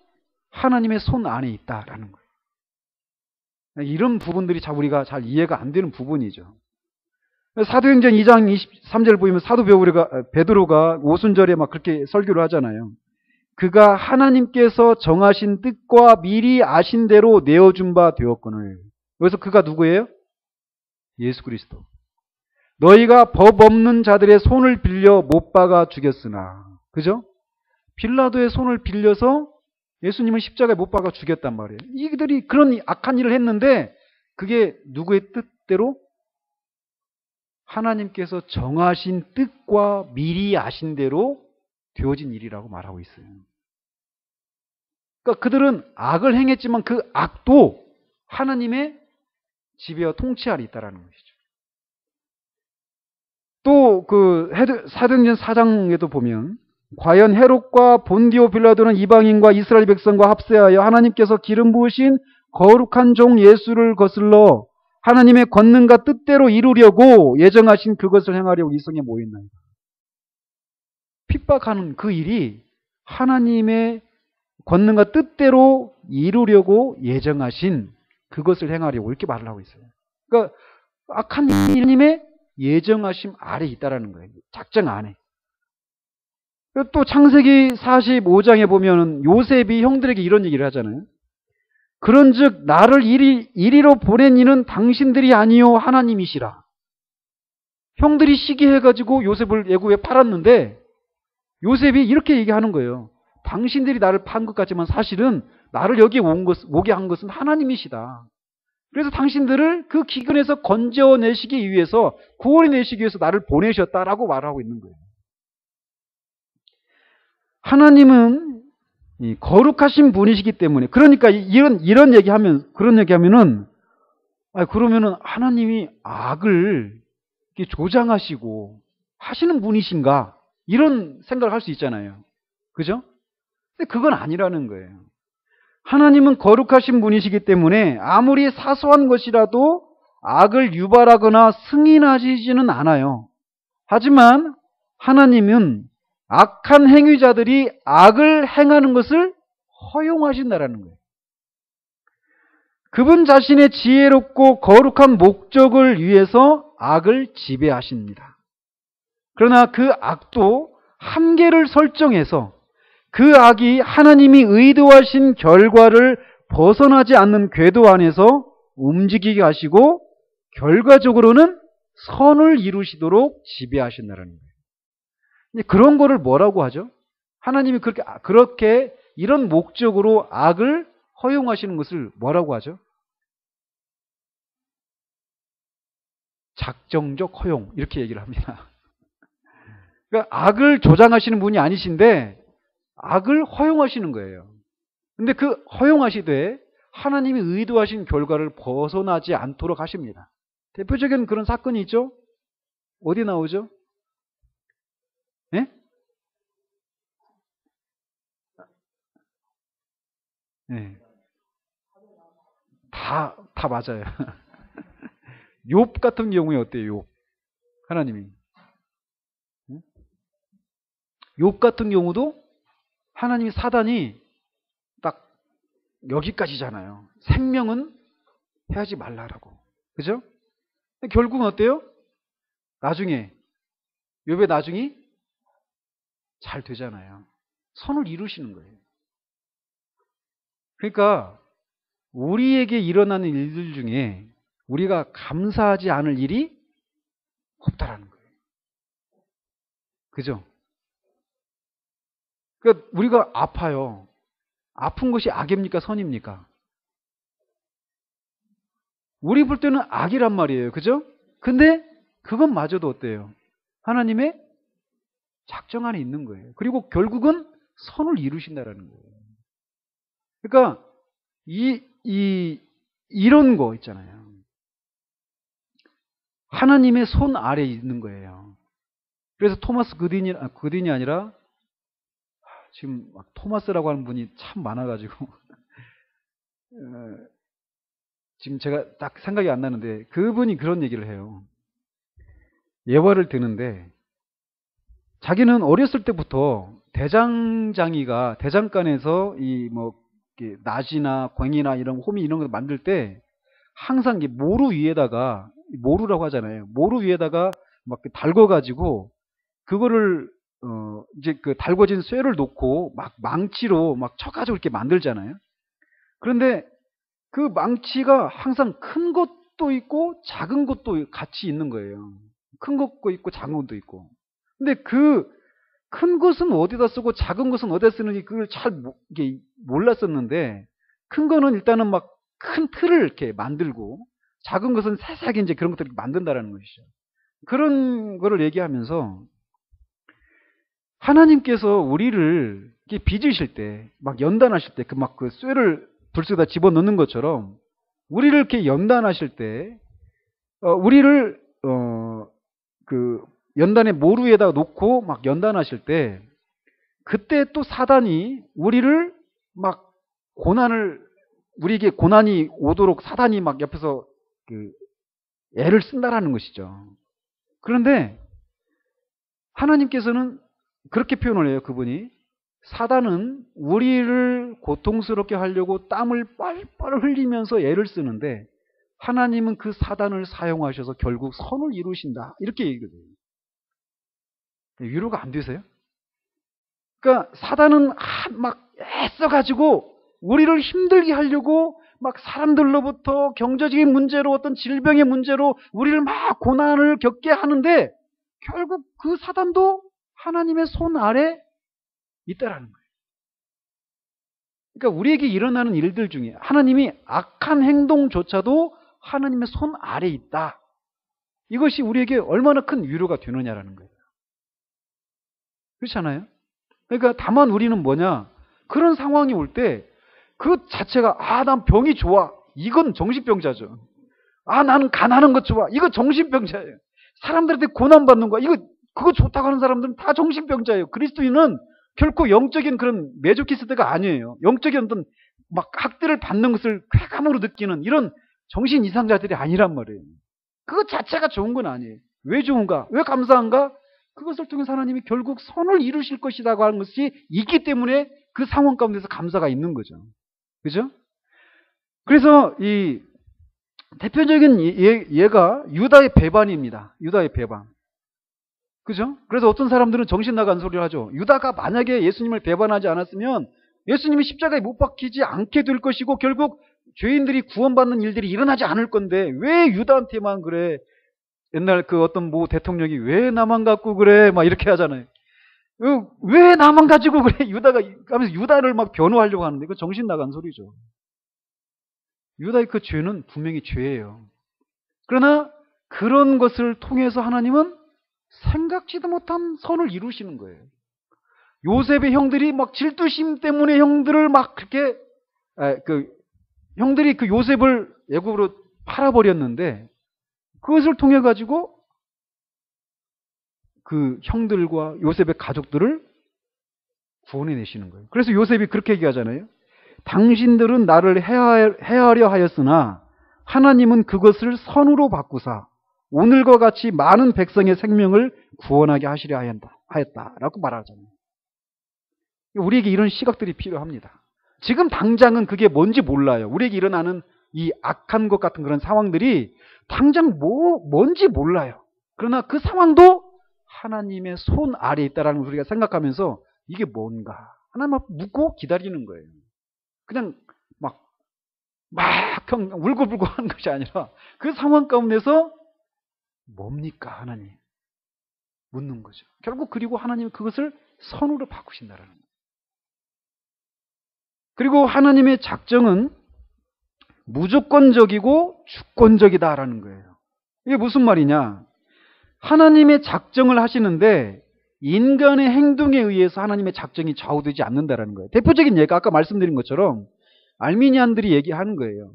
하나님의 손 안에 있다라는 거예요. 이런 부분들이 우리가 잘 이해가 안 되는 부분이죠. 사도행전 2장 23절 보면 사도 베드로가 오순절에 막 그렇게 설교를 하잖아요. 그가 하나님께서 정하신 뜻과 미리 아신 대로 내어준 바 되었거늘. 그래서 그가 누구예요? 예수 그리스도. 너희가 법 없는 자들의 손을 빌려 못 박아 죽였으나, 그죠? 빌라도의 손을 빌려서 예수님을 십자가에 못 박아 죽였단 말이에요. 이들이 그런 악한 일을 했는데 그게 누구의 뜻대로? 하나님께서 정하신 뜻과 미리 아신 대로 되어진 일이라고 말하고 있어요. 그러니까 그들은 악을 행했지만 그 악도 하나님의 지배와 통치 아래 있다라는 것이죠. 또 그 사도행전 4장에도 보면 과연 헤롯과 본디오 빌라도는 이방인과 이스라엘 백성과 합세하여 하나님께서 기름 부으신 거룩한 종 예수를 거슬러 하나님의 권능과 뜻대로 이루려고 예정하신 그것을 행하려고 이 성에 모였나이다. 핍박하는 그 일이 하나님의 권능과 뜻대로 이루려고 예정하신 그것을 행하려고 이렇게 말을 하고 있어요. 그러니까 악한 하나님의 예정하심 아래 있다라는 거예요. 작정 안에. 또 창세기 45장에 보면 요셉이 형들에게 이런 얘기를 하잖아요. 그런즉 나를 이리로 보낸 이는 당신들이 아니요 하나님이시라. 형들이 시기해가지고 요셉을 애굽에 팔았는데 요셉이 이렇게 얘기하는 거예요. 당신들이 나를 판 것 같지만 사실은 나를 여기에 오게 한 것은 하나님이시다. 그래서 당신들을 그 기근에서 건져내시기 위해서, 구원해내시기 위해서 나를 보내셨다라고 말하고 있는 거예요. 하나님은 거룩하신 분이시기 때문에, 그러니까 이런 얘기하면, 그런 얘기하면은, 그러면은 하나님이 악을 이렇게 조장하시고 하시는 분이신가? 이런 생각을 할 수 있잖아요. 그죠? 근데 그건 아니라는 거예요. 하나님은 거룩하신 분이시기 때문에 아무리 사소한 것이라도 악을 유발하거나 승인하시지는 않아요. 하지만 하나님은 악한 행위자들이 악을 행하는 것을 허용하신다라는 거예요. 그분 자신의 지혜롭고 거룩한 목적을 위해서 악을 지배하십니다. 그러나 그 악도 한계를 설정해서 그 악이 하나님이 의도하신 결과를 벗어나지 않는 궤도 안에서 움직이게 하시고 결과적으로는 선을 이루시도록 지배하신다는 거예요. 그런 거를 뭐라고 하죠? 하나님이 그렇게 이런 목적으로 악을 허용하시는 것을 뭐라고 하죠? 작정적 허용, 이렇게 얘기를 합니다. 그러니까 악을 조장하시는 분이 아니신데 악을 허용하시는 거예요. 근데 그 허용하시되 하나님이 의도하신 결과를 벗어나지 않도록 하십니다. 대표적인 그런 사건이 있죠? 어디 나오죠? 네? 네. 다 맞아요. 욥 같은 경우에 어때요? 욥. 하나님이. 욥 같은 경우도 하나님이 사단이 딱 여기까지잖아요. 생명은 해하지 말라라고. 그죠? 결국은 어때요? 나중에 욥의 나중이 잘 되잖아요. 선을 이루시는 거예요. 그러니까 우리에게 일어나는 일들 중에 우리가 감사하지 않을 일이 없다라는 거예요. 그죠? 그러니까 우리가 아파요. 아픈 것이 악입니까? 선입니까? 우리 볼 때는 악이란 말이에요. 그죠? 근데 그것마저도 어때요? 하나님의 작정 안에 있는 거예요. 그리고 결국은 선을 이루신다라는 거예요. 그러니까 이런 거 있잖아요. 하나님의 손 아래에 있는 거예요. 그래서 토마스 그딘이 아니라 지금 막 토마스라고 하는 분이 참 많아가지고 지금 제가 딱 생각이 안 나는데 그분이 그런 얘기를 해요. 예화를 드는데 자기는 어렸을 때부터 대장장이가 대장간에서 낫이나 괭이나 이런 호미 이런 거 만들 때 항상 모루 위에다가 모루라고 하잖아요. 모루 위에다가 막 달궈가지고 그거를 이제 그 달궈진 쇠를 놓고 막 망치로 막 쳐가지고 이렇게 만들잖아요. 그런데 그 망치가 항상 큰 것도 있고 작은 것도 같이 있는 거예요. 큰 것도 있고 작은 것도 있고. 근데 그 큰 것은 어디다 쓰고 작은 것은 어디다 쓰는지 그걸 잘 몰랐었는데 큰 거는 일단은 막 큰 틀을 이렇게 만들고 작은 것은 세세하게 이제 그런 것들을 만든다라는 것이죠. 그런 거를 얘기하면서 하나님께서 우리를 이렇게 빚으실 때, 막 연단하실 때, 그 쇠를 불 속에다 집어넣는 것처럼 우리를 이렇게 연단하실 때, 우리를 그 연단의 모루에다 놓고 막 연단하실 때, 그때 또 사단이 우리를 막 우리에게 고난이 오도록 사단이 막 옆에서 그 애를 쓴다라는 것이죠. 그런데 하나님께서는 그렇게 표현을 해요. 그분이 사단은 우리를 고통스럽게 하려고 땀을 뻘뻘 흘리면서 애를 쓰는데 하나님은 그 사단을 사용하셔서 결국 선을 이루신다. 이렇게 얘기를 해요. 위로가 안 되세요? 그러니까 사단은 막 애써가지고 우리를 힘들게 하려고 막 사람들로부터 경제적인 문제로 어떤 질병의 문제로 우리를 막 고난을 겪게 하는데 결국 그 사단도 하나님의 손 아래 있다라는 거예요. 그러니까 우리에게 일어나는 일들 중에 하나님이 악한 행동조차도 하나님의 손 아래 있다. 이것이 우리에게 얼마나 큰 위로가 되느냐라는 거예요. 그렇지 않아요? 그러니까 다만 우리는 뭐냐? 그런 상황이 올 때 그 자체가 난 병이 좋아. 이건 정신병자죠. 나는 가난한 것 좋아. 이거 정신병자예요. 사람들한테 고난받는 거야. 그거 좋다고 하는 사람들은 다 정신병자예요. 그리스도인은 결코 영적인 그런 메조키스트가 아니에요. 영적인 어떤 막 학대를 받는 것을 쾌감으로 느끼는 이런 정신 이상자들이 아니란 말이에요. 그것 자체가 좋은 건 아니에요. 왜 좋은가? 왜 감사한가? 그것을 통해서 하나님이 결국 선을 이루실 것이라고 하는 것이 있기 때문에 그 상황 가운데서 감사가 있는 거죠. 그죠? 그래서 이 대표적인 예가 유다의 배반입니다. 유다의 배반. 그죠? 그래서 어떤 사람들은 정신 나간 소리를 하죠. 유다가 만약에 예수님을 배반하지 않았으면 예수님이 십자가에 못 박히지 않게 될 것이고 결국 죄인들이 구원받는 일들이 일어나지 않을 건데 왜 유다한테만 그래? 옛날 그 어떤 모 대통령이 왜 나만 갖고 그래? 막 이렇게 하잖아요. 왜 나만 가지고 그래? 유다가 하면서 유다를 막 변호하려고 하는데 그 정신 나간 소리죠. 유다의 그 죄는 분명히 죄예요. 그러나 그런 것을 통해서 하나님은 생각지도 못한 선을 이루시는 거예요. 요셉의 형들이 막 질투심 때문에 형들을 막 그렇게 형들이 그 요셉을 애굽으로 팔아버렸는데 그것을 통해 가지고 그 형들과 요셉의 가족들을 구원해 내시는 거예요. 그래서 요셉이 그렇게 얘기하잖아요. 당신들은 나를 해하려 하였으나 하나님은 그것을 선으로 바꾸사 오늘과 같이 많은 백성의 생명을 구원하게 하시려 하였다라고 말하잖아요. 우리에게 이런 시각들이 필요합니다. 지금 당장은 그게 뭔지 몰라요. 우리에게 일어나는 이 악한 것 같은 그런 상황들이 당장 뭔지 몰라요. 그러나 그 상황도 하나님의 손 아래에 있다라는 걸 우리가 생각하면서 이게 뭔가 하나만 묻고 기다리는 거예요. 그냥 막 울고불고 하는 것이 아니라 그 상황 가운데서 뭡니까 하나님 묻는 거죠. 결국 그리고 하나님은 그것을 선으로 바꾸신다라는 거예요. 그리고 하나님의 작정은 무조건적이고 주권적이다라는 거예요. 이게 무슨 말이냐? 하나님의 작정을 하시는데 인간의 행동에 의해서 하나님의 작정이 좌우되지 않는다라는 거예요. 대표적인 예가 아까 말씀드린 것처럼 알미니안들이 얘기하는 거예요.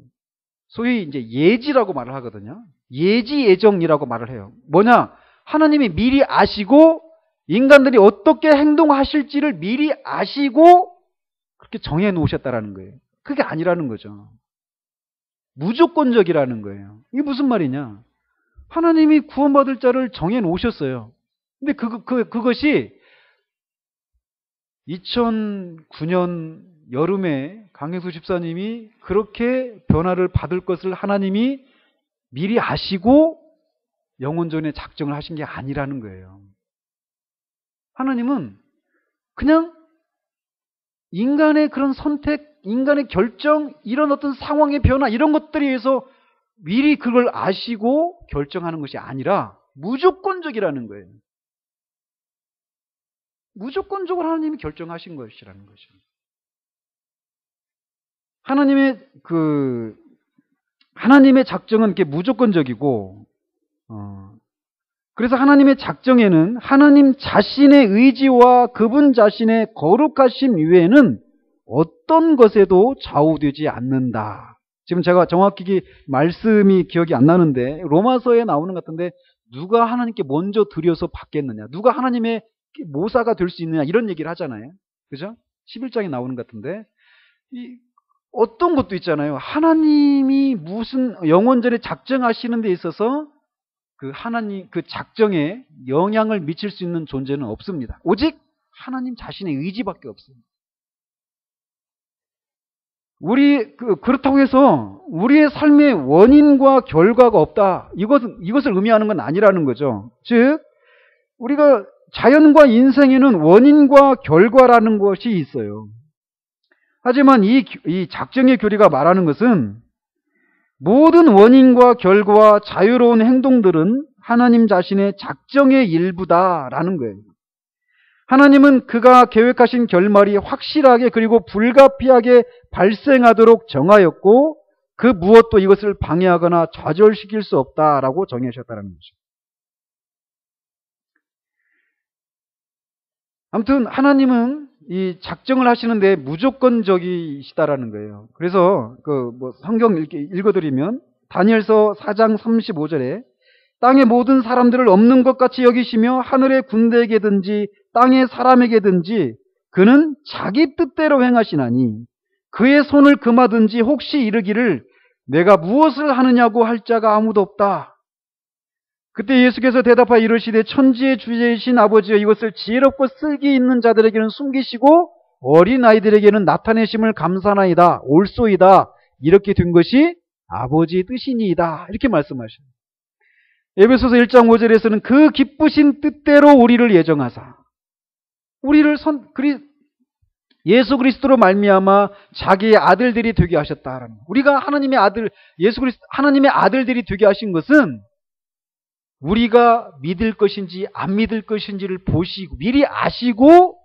소위 이제 예지라고 말을 하거든요. 예지 예정이라고 말을 해요. 뭐냐? 하나님이 미리 아시고 인간들이 어떻게 행동하실지를 미리 아시고 그렇게 정해 놓으셨다라는 거예요. 그게 아니라는 거죠. 무조건적이라는 거예요. 이게 무슨 말이냐? 하나님이 구원받을 자를 정해 놓으셨어요. 근데 그것이 2009년 여름에 강혜수 집사님이 그렇게 변화를 받을 것을 하나님이 미리 아시고 영혼전에 작정을 하신 게 아니라는 거예요. 하나님은 그냥 인간의 그런 선택, 인간의 결정, 이런 어떤 상황의 변화, 이런 것들에 의해서 미리 그걸 아시고 결정하는 것이 아니라 무조건적이라는 거예요. 무조건적으로 하나님이 결정하신 것이라는 거죠. 하나님의 작정은 이렇게 무조건적이고, 그래서 하나님의 작정에는 하나님 자신의 의지와 그분 자신의 거룩하심 이외에는 어떤 것에도 좌우되지 않는다. 지금 제가 정확히 말씀이 기억이 안 나는데 로마서에 나오는 것 같은데 누가 하나님께 먼저 드려서 받겠느냐, 누가 하나님의 모사가 될 수 있느냐, 이런 얘기를 하잖아요. 그죠? 11장에 나오는 것 같은데 어떤 것도 있잖아요. 하나님이 무슨 영원전에 작정하시는 데 있어서 그 하나님 그 작정에 영향을 미칠 수 있는 존재는 없습니다. 오직 하나님 자신의 의지밖에 없습니다. 그렇다고 해서 우리의 삶의 원인과 결과가 없다. 이것을 의미하는 건 아니라는 거죠. 즉, 우리가 자연과 인생에는 원인과 결과라는 것이 있어요. 하지만 이 작정의 교리가 말하는 것은 모든 원인과 결과와 자유로운 행동들은 하나님 자신의 작정의 일부다라는 거예요. 하나님은 그가 계획하신 결말이 확실하게 그리고 불가피하게 발생하도록 정하였고 그 무엇도 이것을 방해하거나 좌절시킬 수 없다라고 정하셨다는 거죠. 아무튼 하나님은 이 작정을 하시는데 무조건적이시다라는 거예요. 그래서 성경 읽어드리면 다니엘서 4장 35절에 땅의 모든 사람들을 없는 것 같이 여기시며 하늘의 군대에게든지 땅의 사람에게든지 그는 자기 뜻대로 행하시나니 그의 손을 금하든지 혹시 이르기를 내가 무엇을 하느냐고 할 자가 아무도 없다. 그때 예수께서 대답하여 이르시되 천지의 주제이신 아버지여 이것을 지혜롭고 쓸기 있는 자들에게는 숨기시고 어린 아이들에게는 나타내심을 감사나이다. 옳소이다. 이렇게 된 것이 아버지의 뜻이니이다. 이렇게 말씀하셔요. 에베소서 1장 5절에서는 그 기쁘신 뜻대로 우리를 예정하사 우리를 예수 그리스도로 말미암아 자기의 아들들이 되게 하셨다. 우리가 하나님의 아들 예수 그리스도 하나님의 아들들이 되게 하신 것은 우리가 믿을 것인지 안 믿을 것인지를 보시고 미리 아시고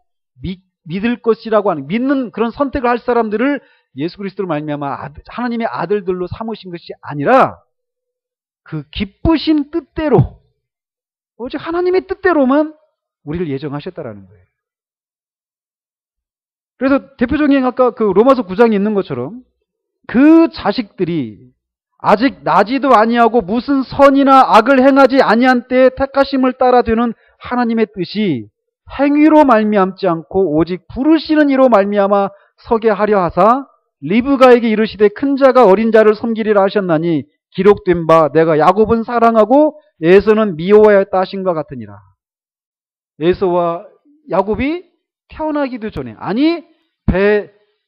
믿을 것이라고 하는 믿는 그런 선택을 할 사람들을 예수 그리스도로 말미암아 하나님의 아들들로 삼으신 것이 아니라 그 기쁘신 뜻대로 오직 하나님의 뜻대로만 우리를 예정하셨다라는 거예요. 그래서 대표적인 아까 그 로마서 9장에 있는 것처럼 그 자식들이 아직 나지도 아니하고 무슨 선이나 악을 행하지 아니한 때에 택하심을 따라 되는 하나님의 뜻이 행위로 말미암지 않고 오직 부르시는 이로 말미암아 서게 하려 하사 리브가에게 이르시되 큰 자가 어린 자를 섬기리라 하셨나니 기록된 바 내가 야곱은 사랑하고 에서는 미워하였다 하신과 같으니라. 에서와 야곱이 태어나기도 전에 아니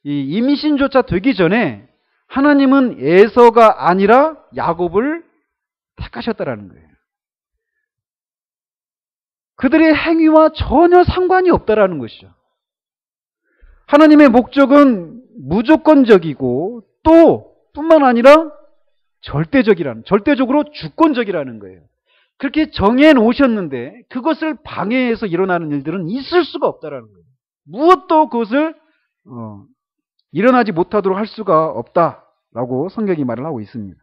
임신조차 되기 전에 하나님은 에서가 아니라 야곱을 택하셨다라는 거예요. 그들의 행위와 전혀 상관이 없다라는 것이죠. 하나님의 목적은 무조건적이고 또 뿐만 아니라 절대적으로 주권적이라는 거예요. 그렇게 정해 놓으셨는데 그것을 방해해서 일어나는 일들은 있을 수가 없다라는 거예요. 무엇도 그것을 일어나지 못하도록 할 수가 없다라고 성경이 말을 하고 있습니다.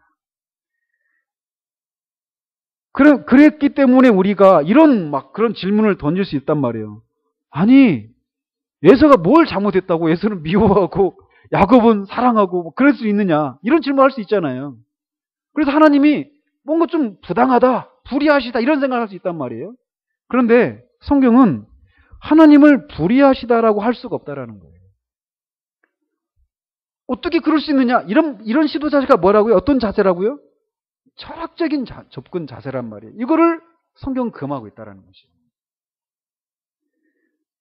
그랬기 때문에 우리가 그런 질문을 던질 수 있단 말이에요. 아니, 에서가 뭘 잘못했다고 에서는 미워하고 야곱은 사랑하고 그럴 수 있느냐? 이런 질문을 할 수 있잖아요. 그래서 하나님이 뭔가 좀 부당하다, 불의하시다 이런 생각을 할 수 있단 말이에요. 그런데 성경은 하나님을 불의하시다라고 할 수가 없다라는 거예요. 어떻게 그럴 수 있느냐? 이런 시도 자세가 뭐라고요? 어떤 자세라고요? 철학적인 접근 자세란 말이에요. 이거를 성경은 금하고 있다는 것이죠.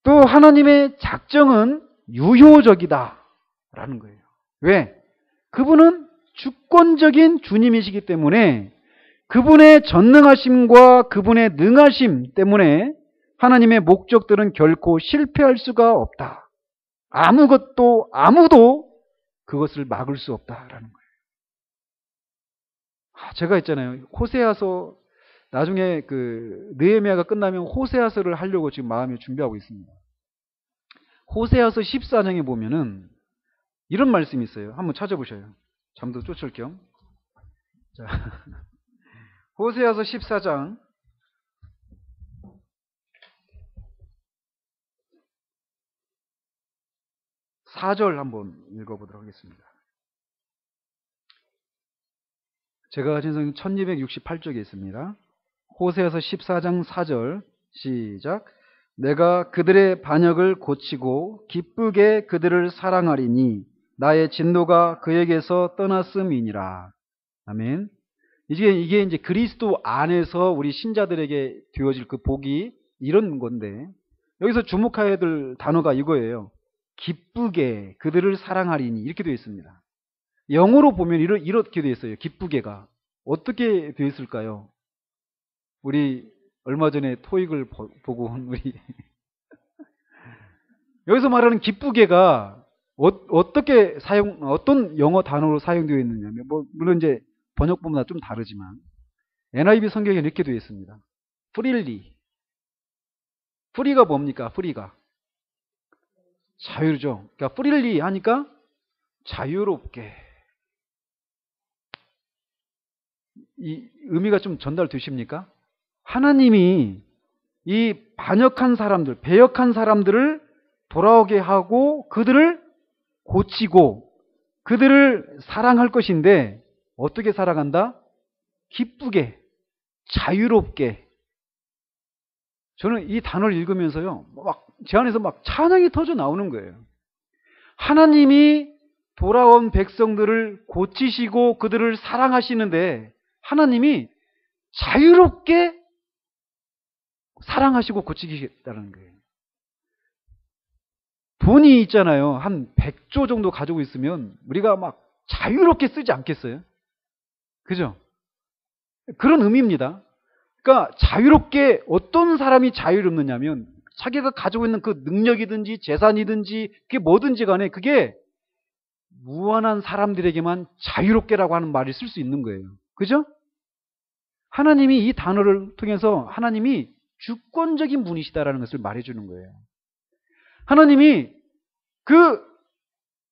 또 하나님의 작정은 유효적이다라는 거예요. 왜? 그분은 주권적인 주님이시기 때문에 그분의 전능하심과 그분의 능하심 때문에 하나님의 목적들은 결코 실패할 수가 없다. 아무도 그것을 막을 수 없다라는 거예요. 제가 있잖아요. 호세아서 나중에 느헤미야가 끝나면 호세아서를 하려고 지금 마음에 준비하고 있습니다. 호세아서 14장에 보면은 이런 말씀이 있어요. 한번 찾아보셔요. 잠도 쫓을 겸. 자, 호세아서 14장 4절 한번 읽어보도록 하겠습니다. 제가 가진 성경 1268쪽에 있습니다. 호세아서 14장 4절 시작. 내가 그들의 반역을 고치고 기쁘게 그들을 사랑하리니 나의 진노가 그에게서 떠났음이니라. 아멘. 이게 이제 그리스도 안에서 우리 신자들에게 되어질 그 복이 이런 건데, 여기서 주목해야 될 단어가 이거예요. 기쁘게 그들을 사랑하리니, 이렇게 되어 있습니다. 영어로 보면 이렇게 되어 있어요. 기쁘게가. 어떻게 되어 있을까요? 우리 얼마 전에 토익을 보고 온 우리 여기서 말하는 기쁘게가 어떤 영어 단어로 사용되어 있느냐면, 물론 이제 번역본마다 좀 다르지만 NIV 성경에 이렇게 되어 있습니다. 프릴리. 프리가 뭡니까? 프리가 자유죠. 그러니까 프릴리 하니까 자유롭게. 이 의미가 좀 전달되십니까? 하나님이 이 반역한 사람들, 배역한 사람들을 돌아오게 하고 그들을 고치고 그들을 사랑할 것인데, 어떻게 사랑한다? 기쁘게, 자유롭게. 저는 이 단어를 읽으면서요, 제 안에서 찬양이 터져 나오는 거예요. 하나님이 돌아온 백성들을 고치시고 그들을 사랑하시는데, 하나님이 자유롭게 사랑하시고 고치시겠다는 거예요. 돈이 있잖아요. 한 100조 정도 가지고 있으면 우리가 자유롭게 쓰지 않겠어요? 그죠? 그런 의미입니다. 그러니까 자유롭게, 어떤 사람이 자유롭느냐면 자기가 가지고 있는 그 능력이든지 재산이든지 그게 뭐든지 간에 그게 무한한 사람들에게만 자유롭게라고 하는 말을 쓸 수 있는 거예요. 그죠? 하나님이 이 단어를 통해서 하나님이 주권적인 분이시다라는 것을 말해주는 거예요. 하나님이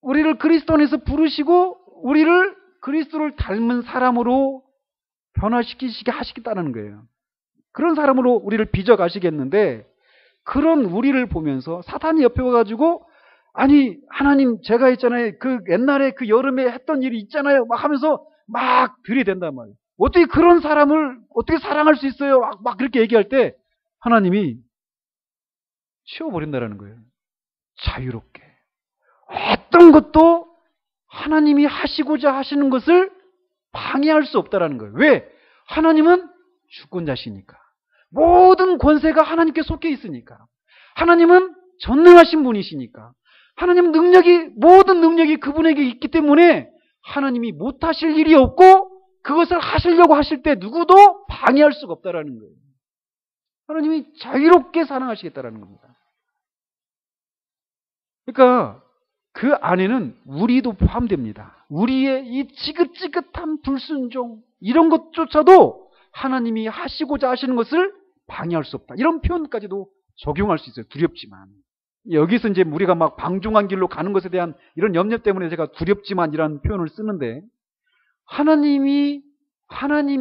우리를 그리스도 안에서 부르시고 우리를 그리스도를 닮은 사람으로 변화시키시게 하시겠다는 거예요. 그런 사람으로 우리를 빚어가시겠는데, 그런 우리를 보면서 사탄이 옆에 와가지고, 아니 하나님 제가 있잖아요, 그 옛날에 그 여름에 했던 일이 있잖아요 하면서 들이댄단 말이에요. 어떻게 그런 사람을 어떻게 사랑할 수 있어요? 그렇게 얘기할 때 하나님이 치워버린다는 거예요. 자유롭게. 어떤 것도 하나님이 하시고자 하시는 것을 방해할 수 없다는 거예요. 왜? 하나님은 주권자시니까. 모든 권세가 하나님께 속해 있으니까. 하나님은 전능하신 분이시니까. 하나님 모든 능력이 그분에게 있기 때문에 하나님이 못하실 일이 없고, 그것을 하시려고 하실 때 누구도 방해할 수가 없다는 거예요. 하나님이 자유롭게 사랑하시겠다는 겁니다. 그러니까 그 안에는 우리도 포함됩니다. 우리의 이 지긋지긋한 불순종, 이런 것조차도 하나님이 하시고자 하시는 것을 방해할 수 없다. 이런 표현까지도 적용할 수 있어요. 두렵지만. 여기서 이제 우리가 방종한 길로 가는 것에 대한 이런 염려 때문에 제가 두렵지만 이라는 표현을 쓰는데, 하나님이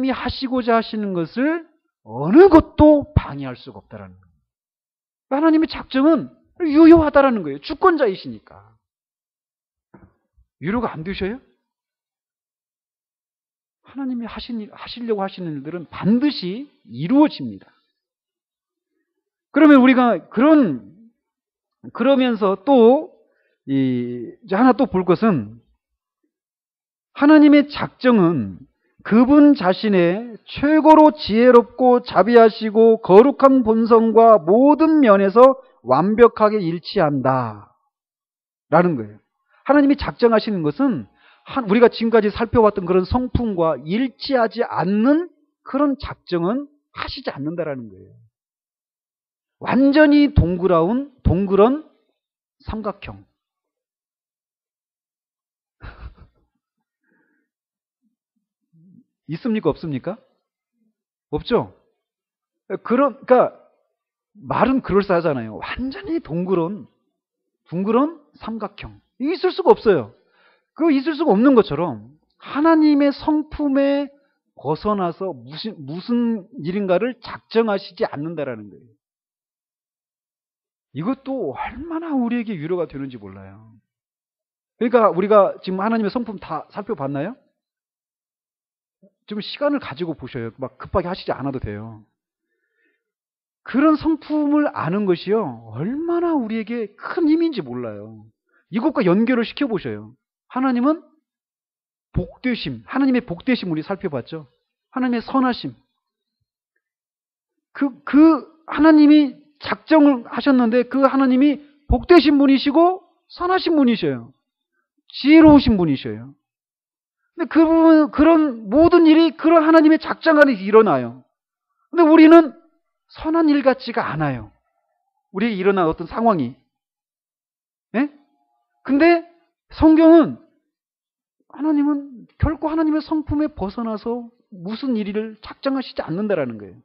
하시고자 하시는 것을 어느 것도 방해할 수가 없다는 거예요. 하나님의 작정은 유효하다라는 거예요. 주권자이시니까. 위로가 안 되셔요? 하나님이 하시려고 하시는 일들은 반드시 이루어집니다. 그러면 우리가 그러면서 또 이제 하나 또 볼 것은, 하나님의 작정은 그분 자신의 최고로 지혜롭고 자비하시고 거룩한 본성과 모든 면에서 완벽하게 일치한다 라는 거예요. 하나님이 작정하시는 것은 우리가 지금까지 살펴봤던 그런 성품과 일치하지 않는 그런 작정은 하시지 않는다라는 거예요. 완전히 동그런 삼각형. 있습니까? 없습니까? 없죠? 그러니까 말은 그럴싸하잖아요. 완전히 둥그런 삼각형. 있을 수가 없어요. 그거 있을 수가 없는 것처럼 하나님의 성품에 벗어나서 무슨 일인가를 작정하시지 않는다라는 거예요. 이것도 얼마나 우리에게 위로가 되는지 몰라요. 그러니까 우리가 지금 하나님의 성품 다 살펴봤나요? 좀 시간을 가지고 보셔요. 막 급하게 하시지 않아도 돼요. 그런 성품을 아는 것이요, 얼마나 우리에게 큰 힘인지 몰라요. 이것과 연결을 시켜보셔요. 하나님은 복되심, 하나님의 복되심 우리 살펴봤죠. 하나님의 선하심. 그 하나님이 작정을 하셨는데 그 하나님이 복되신 분이시고 선하신 분이셔요. 지혜로우신 분이셔요. 근데 그 부분, 그런 모든 일이 그런 하나님의 작정 안에서 일어나요. 근데 우리는 선한 일 같지가 않아요. 우리에게 일어난 어떤 상황이. 예? 근데 성경은 하나님은 결코 하나님의 성품에 벗어나서 무슨 일을 작정하시지 않는다라는 거예요.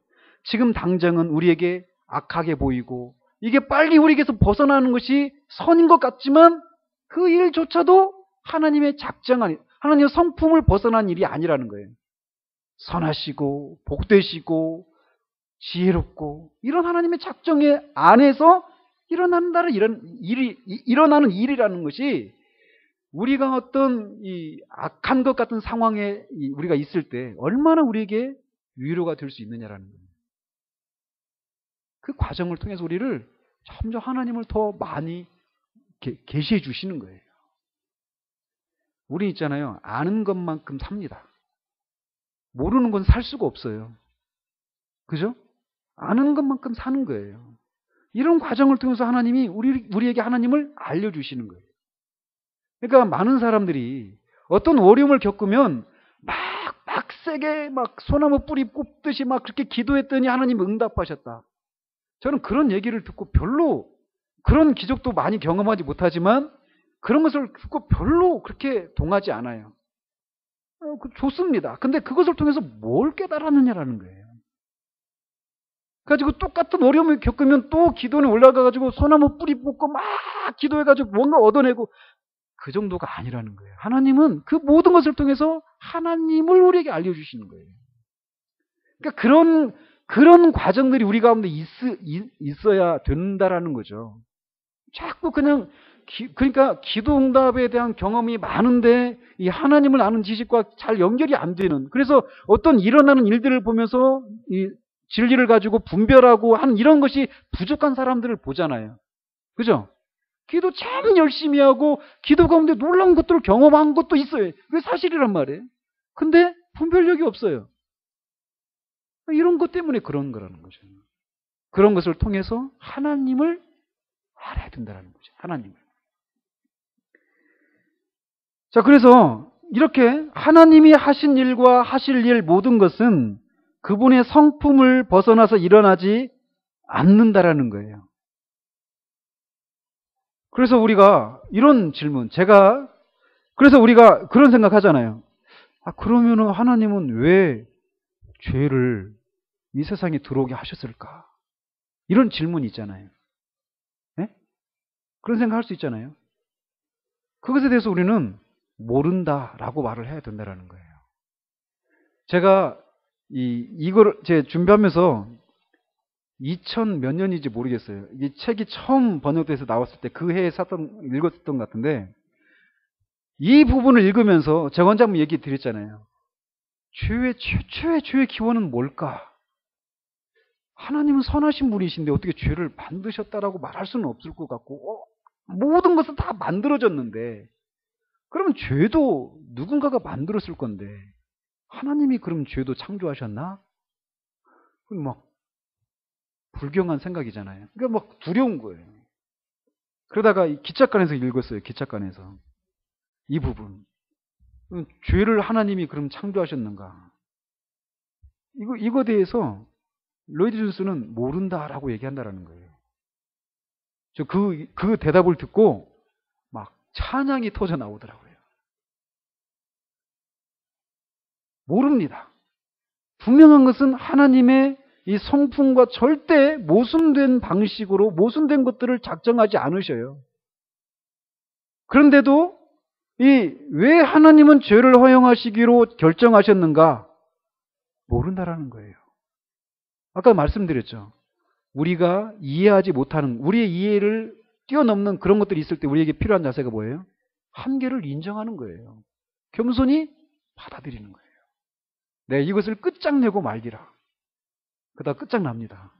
지금 당장은 우리에게 악하게 보이고 이게 빨리 우리에게서 벗어나는 것이 선인 것 같지만 그 일조차도 하나님의 작정 아니, 하나님의 성품을 벗어난 일이 아니라는 거예요. 선하시고 복되시고 지혜롭고 이런 하나님의 작정의 안에서 일어나는 일이라는 것이 우리가 어떤 이 악한 것 같은 상황에 우리가 있을 때 얼마나 우리에게 위로가 될 수 있느냐라는 거예요. 그 과정을 통해서 우리를 점점 하나님을 더 많이 계시해 주시는 거예요. 우리 있잖아요. 아는 것만큼 삽니다. 모르는 건 살 수가 없어요. 그죠? 아는 것만큼 사는 거예요. 이런 과정을 통해서 하나님이 우리에게 하나님을 알려주시는 거예요. 그러니까 많은 사람들이 어떤 어려움을 겪으면 막 세게 막 소나무 뿌리 뽑듯이 막 그렇게 기도했더니 하나님 응답하셨다. 저는 그런 얘기를 듣고 별로 그런 기적도 많이 경험하지 못하지만 그런 것을 듣고 별로 그렇게 동하지 않아요. 좋습니다. 근데 그것을 통해서 뭘 깨달았느냐라는 거예요. 가지고 똑같은 어려움을 겪으면 또 기도에 올라가가지고 소나무 뿌리 뽑고 막 기도해가지고 뭔가 얻어내고 그 정도가 아니라는 거예요. 하나님은 그 모든 것을 통해서 하나님을 우리에게 알려주시는 거예요. 그러니까 그런 과정들이 우리 가운데 있어야 된다라는 거죠. 자꾸 그냥 그러니까 기도 응답에 대한 경험이 많은데 이 하나님을 아는 지식과 잘 연결이 안 되는, 그래서 어떤 일어나는 일들을 보면서 이 진리를 가지고 분별하고 한 이런 것이 부족한 사람들을 보잖아요. 그죠? 기도 참 열심히 하고 기도 가운데 놀라운 것들을 경험한 것도 있어요. 그게 사실이란 말이에요. 근데 분별력이 없어요. 이런 것 때문에 그런 거라는 거죠. 그런 것을 통해서 하나님을 알아야 된다는 거죠. 하나님을. 자, 그래서 이렇게 하나님이 하신 일과 하실 일 모든 것은 그분의 성품을 벗어나서 일어나지 않는다라는 거예요. 그래서 우리가 이런 질문, 그래서 우리가 그런 생각 하잖아요. 그러면은 하나님은 왜 죄를 이 세상에 들어오게 하셨을까? 이런 질문이 있잖아요. 네? 그런 생각 할 수 있잖아요. 그것에 대해서 우리는 모른다라고 말을 해야 된다는 거예요. 제가 이걸 제 준비하면서 2000 몇 년인지 모르겠어요. 이 책이 처음 번역돼서 나왔을 때 그 해에 읽었던 것 같은데, 이 부분을 읽으면서 제가 원장님 얘기 드렸잖아요. 최초의 죄의 기원은 뭘까? 하나님은 선하신 분이신데 어떻게 죄를 만드셨다라고 말할 수는 없을 것 같고, 모든 것은 다 만들어졌는데, 그러면 죄도 누군가가 만들었을 건데, 하나님이 그럼 죄도 창조하셨나? 그럼 막 불경한 생각이잖아요. 그러니까 막 두려운 거예요. 그러다가 기착관에서 읽었어요. 기착관에서. 이 부분. 죄를 하나님이 그럼 창조하셨는가? 이거 대해서 로이드 존스는 모른다라고 얘기한다라는 거예요. 저 그 대답을 듣고 막 찬양이 터져 나오더라고요. 모릅니다. 분명한 것은 하나님의 이 성품과 절대 모순된 방식으로 모순된 것들을 작정하지 않으셔요. 그런데도 왜 하나님은 죄를 허용하시기로 결정하셨는가? 모른다라는 거예요. 아까 말씀드렸죠. 우리가 이해하지 못하는, 우리의 이해를 뛰어넘는 그런 것들이 있을 때 우리에게 필요한 자세가 뭐예요? 한계를 인정하는 거예요. 겸손히 받아들이는 거예요. 네, 이것을 끝장내고 말기라. 그러다 끝장납니다.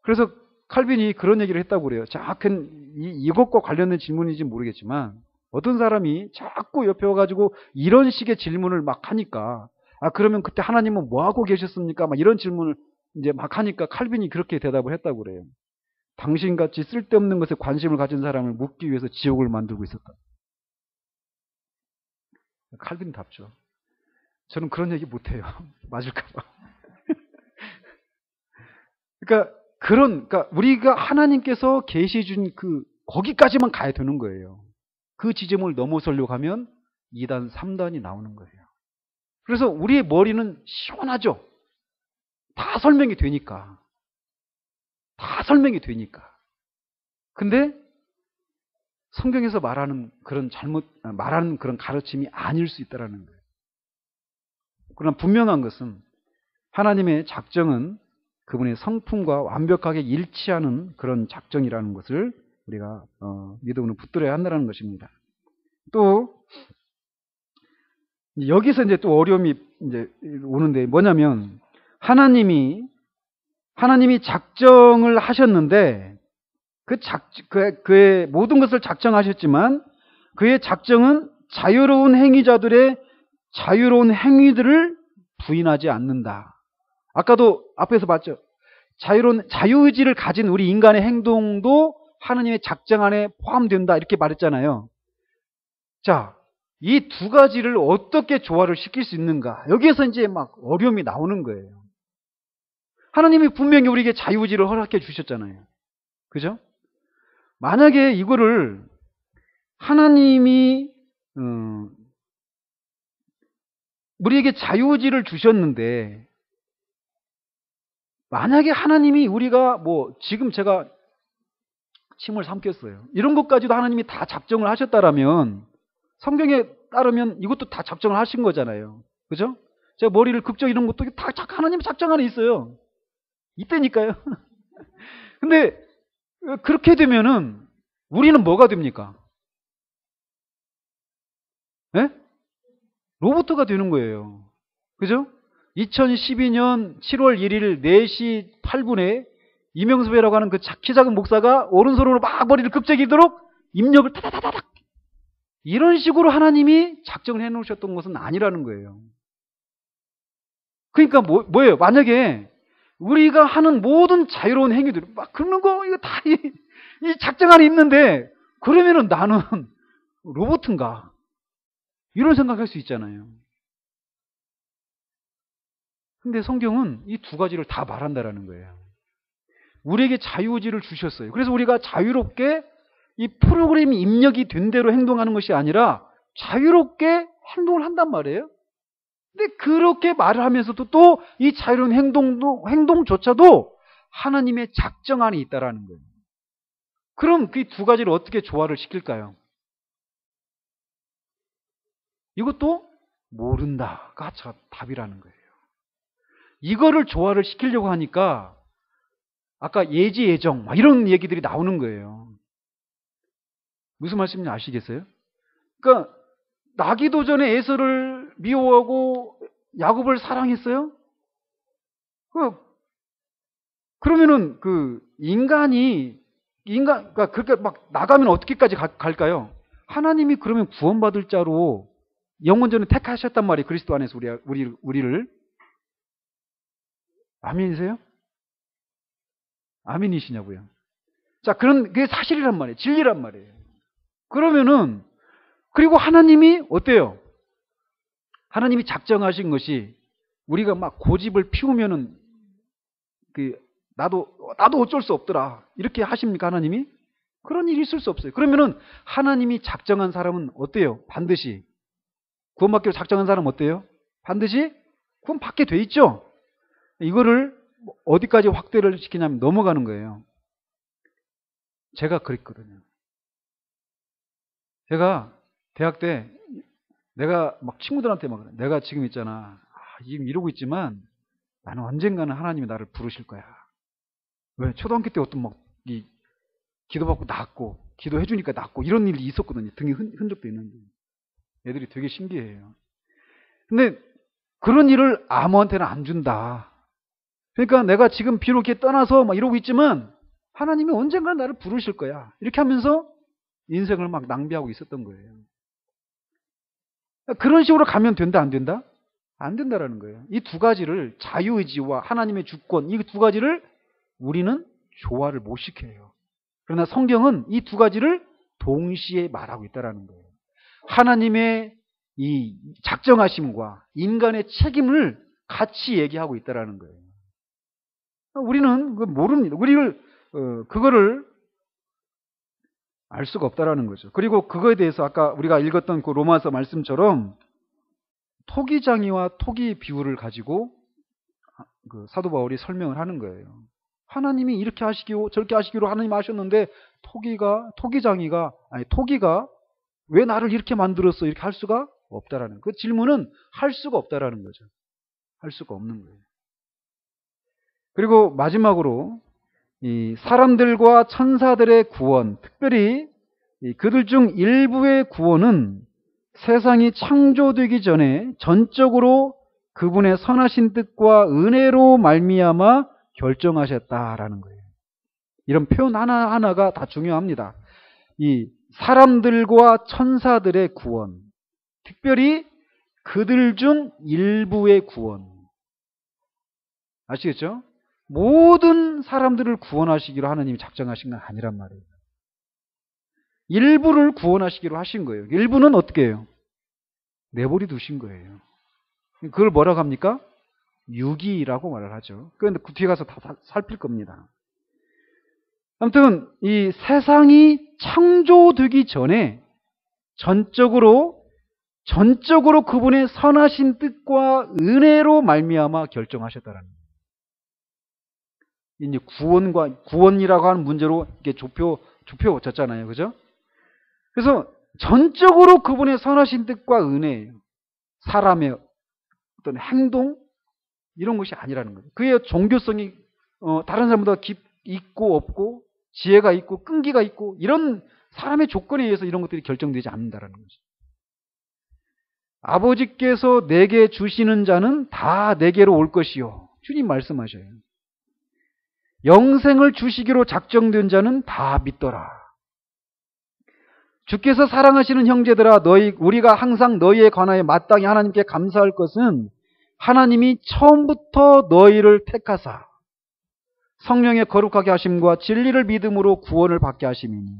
그래서 칼빈이 그런 얘기를 했다고 그래요. 정확한 이것과 관련된 질문인지 모르겠지만 어떤 사람이 자꾸 옆에 와가지고 이런 식의 질문을 막 하니까 그러면 그때 하나님은 뭐 하고 계셨습니까? 막 이런 질문을 이제 막 하니까 칼빈이 그렇게 대답을 했다고 그래요. 당신같이 쓸데없는 것에 관심을 가진 사람을 묻기 위해서 지옥을 만들고 있었다. 칼빈 답죠. 저는 그런 얘기 못해요. 맞을까봐. 그러니까 우리가 하나님께서 계시해 준 거기까지만 가야 되는 거예요. 그 지점을 넘어서려고 하면 2단, 3단이 나오는 거예요. 그래서 우리의 머리는 시원하죠. 다 설명이 되니까. 다 설명이 되니까. 근데 성경에서 말하는 그런 가르침이 아닐 수 있다는 거예요. 그러나 분명한 것은 하나님의 작정은 그분의 성품과 완벽하게 일치하는 그런 작정이라는 것을 우리가 믿음으로 붙들어야 한다는 것입니다. 또 여기서 이제 또 어려움이 이제 오는데 뭐냐면 하나님이 작정을 하셨는데 그의 모든 것을 작정하셨지만 그의 작정은 자유로운 행위자들의 자유로운 행위들을 부인하지 않는다. 아까도 앞에서 봤죠. 자유의지를 가진 우리 인간의 행동도 하나님의 작정 안에 포함된다 이렇게 말했잖아요. 자, 이 두 가지를 어떻게 조화를 시킬 수 있는가? 여기에서 이제 막 어려움이 나오는 거예요. 하나님이 분명히 우리에게 자유의지를 허락해 주셨잖아요. 그죠? 만약에 이거를 하나님이 우리에게 자유의지를 주셨는데 만약에 하나님이 우리가 지금 제가 침을 삼켰어요. 이런 것까지도 하나님이 다 작정을 하셨다라면 성경에 따르면 이것도 다 작정을 하신 거잖아요. 그죠? 제가 머리를 긁죠 이런 것도 다 하나님 작정 안에 있어요. 이때니까요. 근데 그렇게 되면은 우리는 뭐가 됩니까? 네? 로봇가 되는 거예요. 그죠? 2012년 7월 1일 4시 8분에 이명수배라고 하는 그 키 작은 목사가 오른손으로 막 머리를 급제기도록 입력을 타다다닥 이런 식으로 하나님이 작정을 해놓으셨던 것은 아니라는 거예요. 그러니까 뭐예요? 만약에 우리가 하는 모든 자유로운 행위들 막 그런 거 이거 다 이 작정 안에 있는데 그러면은 나는 로봇인가? 이런 생각할 수 있잖아요. 근데 성경은 이 두 가지를 다 말한다라는 거예요. 우리에게 자유의지를 주셨어요. 그래서 우리가 자유롭게 이 프로그램이 입력이 된 대로 행동하는 것이 아니라 자유롭게 행동을 한단 말이에요. 근데 그렇게 말을 하면서도 또 이 자유로운 행동조차도 하나님의 작정 안에 있다라는 거예요. 그럼 그 두 가지를 어떻게 조화를 시킬까요? 이것도 모른다가 답이라는 거예요. 이거를 조화를 시키려고 하니까 아까 예지, 예정 이런 얘기들이 나오는 거예요. 무슨 말씀인지 아시겠어요? 그러니까 나기도 전에 에서를 미워하고 야곱을 사랑했어요? 그러면은 그러니까 그렇게 막 나가면 어떻게까지 갈까요? 하나님이 그러면 구원받을 자로 영원전에 택하셨단 말이에요. 그리스도 안에서 우리를. 아멘이세요? 아멘이시냐고요. 자, 그게 사실이란 말이에요. 진리란 말이에요. 그러면은, 그리고 하나님이 어때요? 하나님이 작정하신 것이 우리가 막 고집을 피우면은, 나도 어쩔 수 없더라. 이렇게 하십니까, 하나님이? 그런 일이 있을 수 없어요. 그러면은 하나님이 작정한 사람은 어때요? 반드시. 구원받기로 작정한 사람은 어때요? 반드시 구원받게 돼 있죠? 이거를 어디까지 확대를 시키냐면 넘어가는 거예요. 제가 그랬거든요. 제가 대학 때 내가 막 친구들한테 막 내가 지금 있잖아. 지금 이러고 있지만 나는 언젠가는 하나님이 나를 부르실 거야. 왜? 초등학교 때 어떤 기도받고 낳았고 기도해 주니까 낫고 이런 일이 있었거든요. 등에 흔적도 있는데. 애들이 되게 신기해요. 근데 그런 일을 아무한테나 안 준다. 그러니까 내가 지금 비록 이렇게 떠나서 막 이러고 있지만 하나님이 언젠가 나를 부르실 거야. 이렇게 하면서 인생을 막 낭비하고 있었던 거예요. 그런 식으로 가면 된다, 안 된다? 안 된다라는 거예요. 이 두 가지를, 자유의지와 하나님의 주권, 이 두 가지를 우리는 조화를 못 시켜요. 그러나 성경은 이 두 가지를 동시에 말하고 있다는 거예요. 하나님의 이 작정하심과 인간의 책임을 같이 얘기하고 있다는 거예요. 우리는 모릅니다. 그거를 알 수가 없다라는 거죠. 그리고 그거에 대해서 아까 우리가 읽었던 그 로마서 말씀처럼 토기장이와 토기 비유를 가지고 그 사도 바울이 설명을 하는 거예요. 하나님이 이렇게 하시기로 저렇게 하시기로 하나님 하셨는데 토기가 왜 나를 이렇게 만들었어? 이렇게 할 수가 없다라는 그 질문은 할 수가 없다라는 거죠. 할 수가 없는 거예요. 그리고 마지막으로 이 사람들과 천사들의 구원, 특별히 그들 중 일부의 구원은 세상이 창조되기 전에 전적으로 그분의 선하신 뜻과 은혜로 말미암아 결정하셨다라는 거예요. 이런 표현 하나하나가 다 중요합니다. 이 사람들과 천사들의 구원, 특별히 그들 중 일부의 구원. 아시겠죠? 모든 사람들을 구원하시기로 하나님이 작정하신 건 아니란 말이에요. 일부를 구원하시기로 하신 거예요. 일부는 어떻게 해요? 내버려 두신 거예요. 그걸 뭐라고 합니까? 유기라고 말을 하죠. 그런데 그 뒤에 가서 다 살필 겁니다. 아무튼 이 세상이 창조되기 전에 전적으로 그분의 선하신 뜻과 은혜로 말미암아 결정하셨다는 거예요. 이제 구원이라고 하는 문제로 이렇게 좁혀졌잖아요. 그죠? 그래서 전적으로 그분의 선하신 뜻과 은혜예요. 사람의 어떤 행동 이런 것이 아니라는 거예요. 그의 종교성이 다른 사람보다 있고 없고 지혜가 있고 끈기가 있고 이런 사람의 조건에 의해서 이런 것들이 결정되지 않는다라는 거죠. 아버지께서 내게 주시는 자는 다 내게로 올 것이요. 주님 말씀하셔요. 영생을 주시기로 작정된 자는 다 믿더라. 주께서 사랑하시는 형제들아, 우리가 항상 너희에 관하여 마땅히 하나님께 감사할 것은 하나님이 처음부터 너희를 택하사 성령의 거룩하게 하심과 진리를 믿음으로 구원을 받게 하심이니,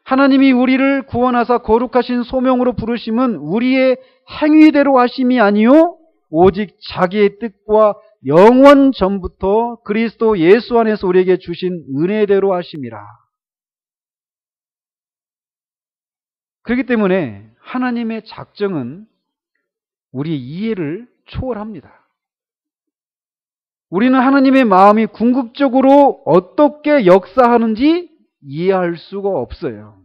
하나님이 우리를 구원하사 거룩하신 소명으로 부르심은 우리의 행위대로 하심이 아니요 오직 자기의 뜻과 영원 전부터 그리스도 예수 안에서 우리에게 주신 은혜대로 하심이라. 그렇기 때문에 하나님의 작정은 우리의 이해를 초월합니다. 우리는 하나님의 마음이 궁극적으로 어떻게 역사하는지 이해할 수가 없어요.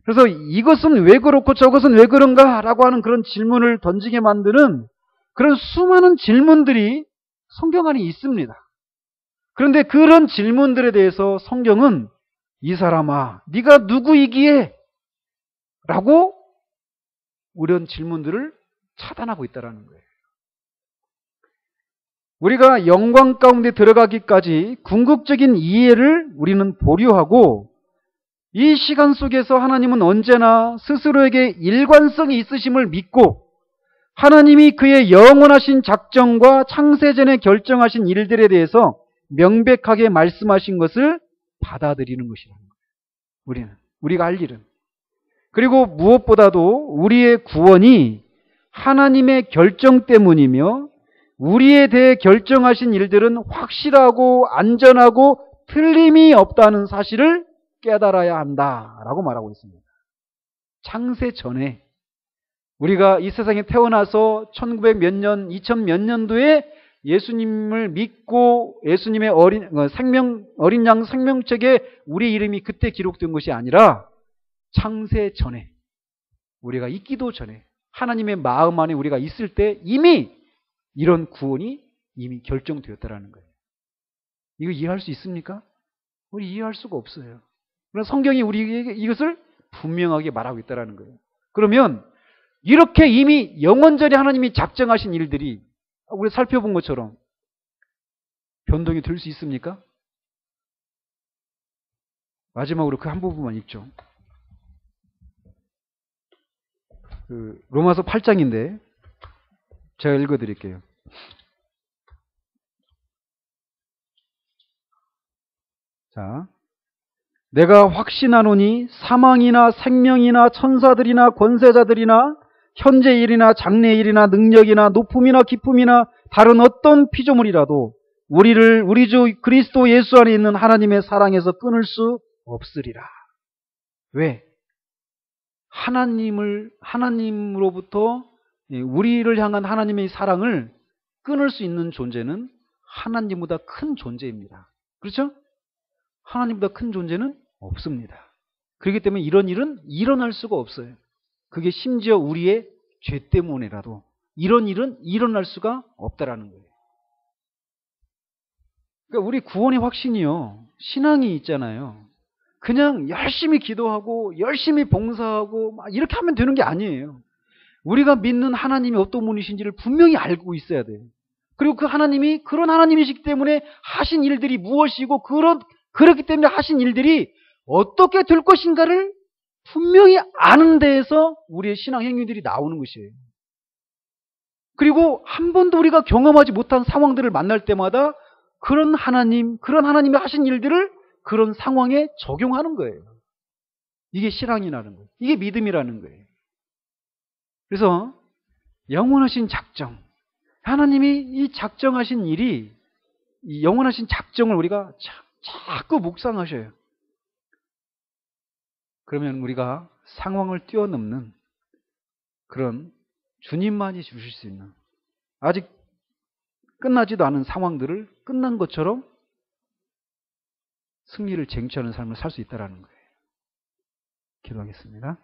그래서 이것은 왜 그렇고 저것은 왜 그런가 라고 하는 그런 질문을 던지게 만드는 그런 수많은 질문들이 성경 안에 있습니다. 그런데 그런 질문들에 대해서 성경은 이 사람아, 네가 누구이기에? 라고 이런 질문들을 차단하고 있다는 거예요. 우리가 영광 가운데 들어가기까지 궁극적인 이해를 우리는 보류하고 이 시간 속에서 하나님은 언제나 스스로에게 일관성이 있으심을 믿고 하나님이 그의 영원하신 작정과 창세전에 결정하신 일들에 대해서 명백하게 말씀하신 것을 받아들이는 것이라는 거예요. 우리가 할 일은. 그리고 무엇보다도 우리의 구원이 하나님의 결정 때문이며 우리에 대해 결정하신 일들은 확실하고 안전하고 틀림이 없다는 사실을 깨달아야 한다라고 말하고 있습니다. 창세 전에 우리가 이 세상에 태어나서 1900 몇 년, 2000 몇 년도에 예수님을 믿고 예수님의 어린 양 생명책에 우리 이름이 그때 기록된 것이 아니라 창세 전에, 우리가 있기도 전에 하나님의 마음 안에 우리가 있을 때 이미 이런 구원이 이미 결정되었다라는 거예요. 이거 이해할 수 있습니까? 우리 이해할 수가 없어요. 그런 성경이 우리에게 이것을 분명하게 말하고 있다는 거예요. 그러면 이렇게 이미 영원전에 하나님이 작정하신 일들이 우리 살펴본 것처럼 변동이 될 수 있습니까? 마지막으로 그 한 부분만 읽죠. 로마서 8장인데 제가 읽어드릴게요. 자, 내가 확신하노니 사망이나 생명이나 천사들이나 권세자들이나 현재 일이나 장래 일이나 능력이나 높음이나 기쁨이나 다른 어떤 피조물이라도 우리를 우리 주 그리스도 예수 안에 있는 하나님의 사랑에서 끊을 수 없으리라. 왜? 하나님으로부터 우리를 향한 하나님의 사랑을 끊을 수 있는 존재는 하나님보다 큰 존재입니다. 그렇죠? 하나님보다 큰 존재는 없습니다. 그렇기 때문에 이런 일은 일어날 수가 없어요. 그게 심지어 우리의 죄 때문에라도 이런 일은 일어날 수가 없다라는 거예요. 그러니까 우리 구원의 확신이요, 신앙이 있잖아요. 그냥 열심히 기도하고 열심히 봉사하고 막 이렇게 하면 되는 게 아니에요. 우리가 믿는 하나님이 어떤 분이신지를 분명히 알고 있어야 돼요. 그리고 그 하나님이 그런 하나님이시기 때문에 하신 일들이 무엇이고 그렇기 때문에 하신 일들이 어떻게 될 것인가를 분명히 아는 데에서 우리의 신앙 행위들이 나오는 것이에요. 그리고 한 번도 우리가 경험하지 못한 상황들을 만날 때마다 그런 하나님이 하신 일들을 그런 상황에 적용하는 거예요. 이게 신앙이라는 거예요. 이게 믿음이라는 거예요. 그래서 영원하신 작정, 하나님이 이 작정하신 일이, 이 영원하신 작정을 우리가 자꾸 묵상하셔요. 그러면 우리가 상황을 뛰어넘는 그런 주님만이 주실 수 있는, 아직 끝나지도 않은 상황들을 끝난 것처럼 승리를 쟁취하는 삶을 살 수 있다는 거예요. 기도하겠습니다.